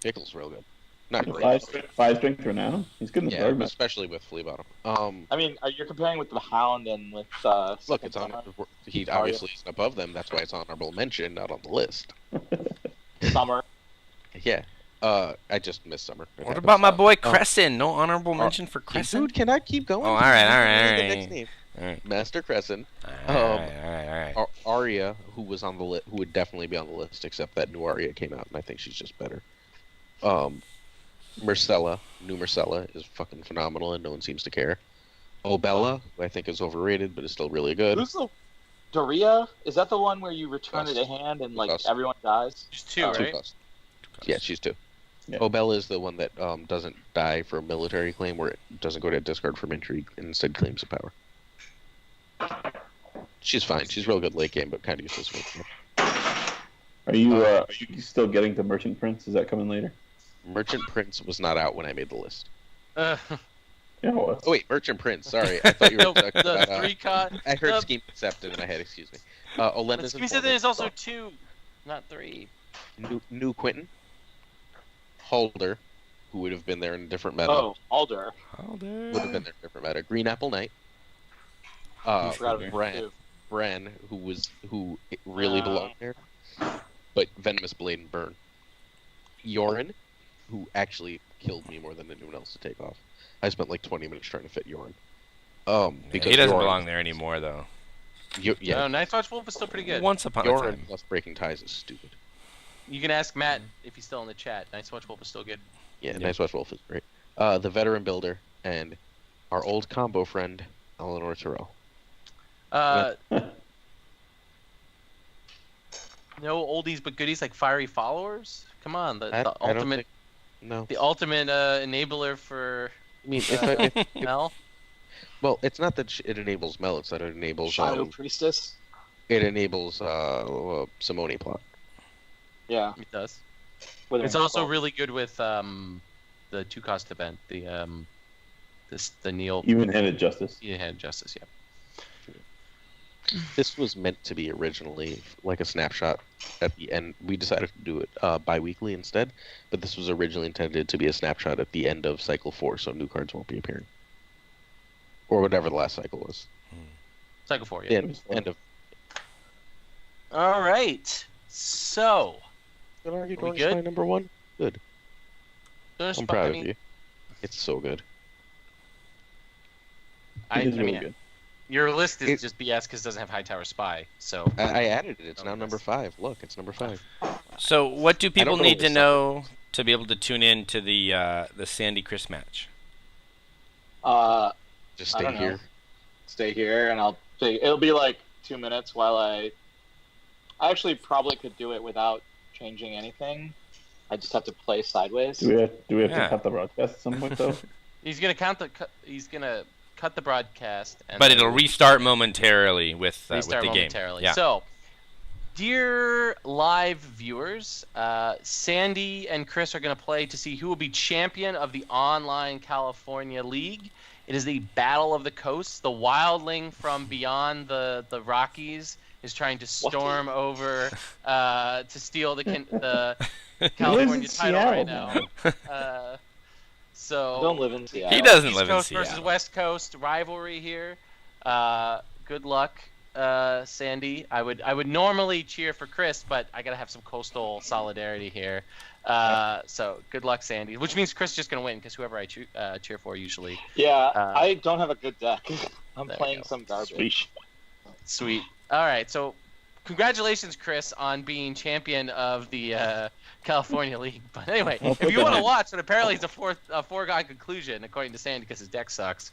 Fickle's real good. Not great. 5 strength renown? He's good in the Yeah, Bergman. especially with Flea Bottom. I mean, you're comparing with the Hound and with Look, it's on. He obviously isn't above them. That's why it's honorable mention, not on the list. Summer. Yeah. I just missed Summer. It What happens. about my boy Crescent? No honorable mention for Crescent? Dude, can I keep going? Oh, all right. The next name. All right. Master Crescent. All right. Arya, who was on the list, who would definitely be on the list, except that new Arya came out, and I think she's just better. Myrcella, new Myrcella, is fucking phenomenal, and no one seems to care. Obella, who I think is overrated, but is still really good. Who's the Doria? Is that the one where you return Cost. it a hand and like Cost. everyone dies? Just 2, Oh. Two right? cost. Yeah, she's 2. Yeah. Obella is the one that doesn't die for a military claim, where it doesn't go to discard from intrigue, and instead claims the power. She's fine. She's real good late game, but kind of useless. Are you still getting to Merchant Prince? Is that coming later? Merchant Prince was not out when I made the list. Uh, Yeah, it was. Oh wait, Merchant Prince. Sorry, I thought you were talking the about. 3-cost. I heard the- Scheme Accepted in my head. Excuse me. Olenna's Scheme Accepted is also 2, not 3. New Quentin. Halder, who would have been there in a different meta. Oh, Alder. Would have been there in a different meta. Green Apple Knight. Forgot about him, Bran. too. Bran, who really belonged there, but Venomous Blade and Burn. Yoren, who actually killed me more than anyone else to take off. I spent like 20 minutes trying to fit Yoren. Because he doesn't Yoren- belong there anymore, though. Yeah, No, Night's Watch Wolf is still pretty good. Once upon a Bjorn time. plus Breaking Ties is stupid. You can ask Matt if he's still in the chat. Night's Watch Wolf is still good. Yeah, Night's Watch Wolf is great. The Veteran Builder and our old combo friend, Eleanor Terrell. No oldies but goodies like Fiery Followers? Come on, the I don't ultimate think- No. the ultimate enabler for I mean, if Mel. well, it's not that it enables Mel, it's that it enables Shadow Priestess. Simone plot. Yeah. It does. Withering It's also Skull. really good with the 2-cost event, the Neil Even-handed justice. Even-handed Justice, yeah. This was meant to be originally like a snapshot at the end. We decided to do it bi-weekly instead, but this was originally intended to be a snapshot at the end of Cycle 4, so new cards won't be appearing. Or whatever the last cycle was. Cycle 4, The yeah. end of... All right. So, Good argue, we Dorn's good? my number one. Good. there's I'm pro- proud I of mean, you. It's so good. I It is really mean, good. your list is It- just BS because it doesn't have Hightower Spy. So, I added it. It's Oh, now yes. number 5. Look, it's number 5. So, what do people know need what to it's know to be able to tune in to the Sandy Chris match? Just I stay don't know. here. Stay here, and it'll be like 2 minutes while I actually probably could do it without changing anything. I just have to play sideways. Do we have Yeah. to cut the broadcast at some point though? he's gonna he's gonna cut the broadcast, and But then it'll restart momentarily with the restart game. momentarily. Yeah. So, dear live viewers, Sandy and Chris are going to play to see who will be champion of the online California League. It is the Battle of the Coasts. The wildling from beyond the Rockies is trying to storm over to steal the California title right now. So I don't live in Seattle. He doesn't East live in Coast versus Seattle. West Coast rivalry here. Good luck, Sandy. I would normally cheer for Chris, but I gotta have some coastal solidarity here. So good luck, Sandy. Which means Chris is just gonna win because whoever I cheer for usually. Yeah, I don't have a good deck. I'm There we playing go. some garbage. Sweet. All right. So congratulations, Chris, on being champion of the California League. But anyway, if you want to watch, and apparently it's a foregone conclusion according to Sandy because his deck sucks.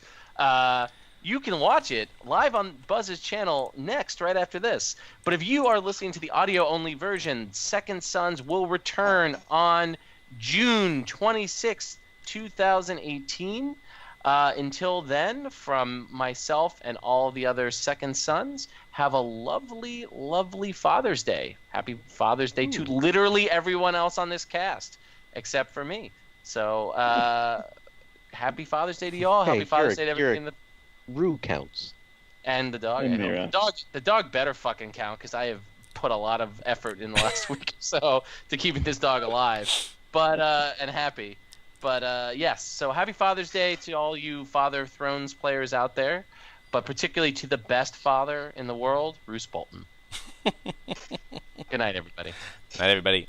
You can watch it live on Buzz's channel next, right after this. But if you are listening to the audio-only version, Second Sons will return on June 26, 2018. Until then, from myself and all the other Second Sons, have a lovely, lovely Father's Day. Happy Father's Day to literally everyone else on this cast, except for me. So, happy Father's Day to y'all. Hey, Happy Father's Day Garrick, to everybody in the... Rue counts. And the dog. And I hope. Mira. The dog better fucking count because I have put a lot of effort in the last week or so to keeping this dog alive, but and happy. But yes, so happy Father's Day to all you Father Thrones players out there, but particularly to the best father in the world, Bruce Bolton. Good night, everybody. Night, everybody.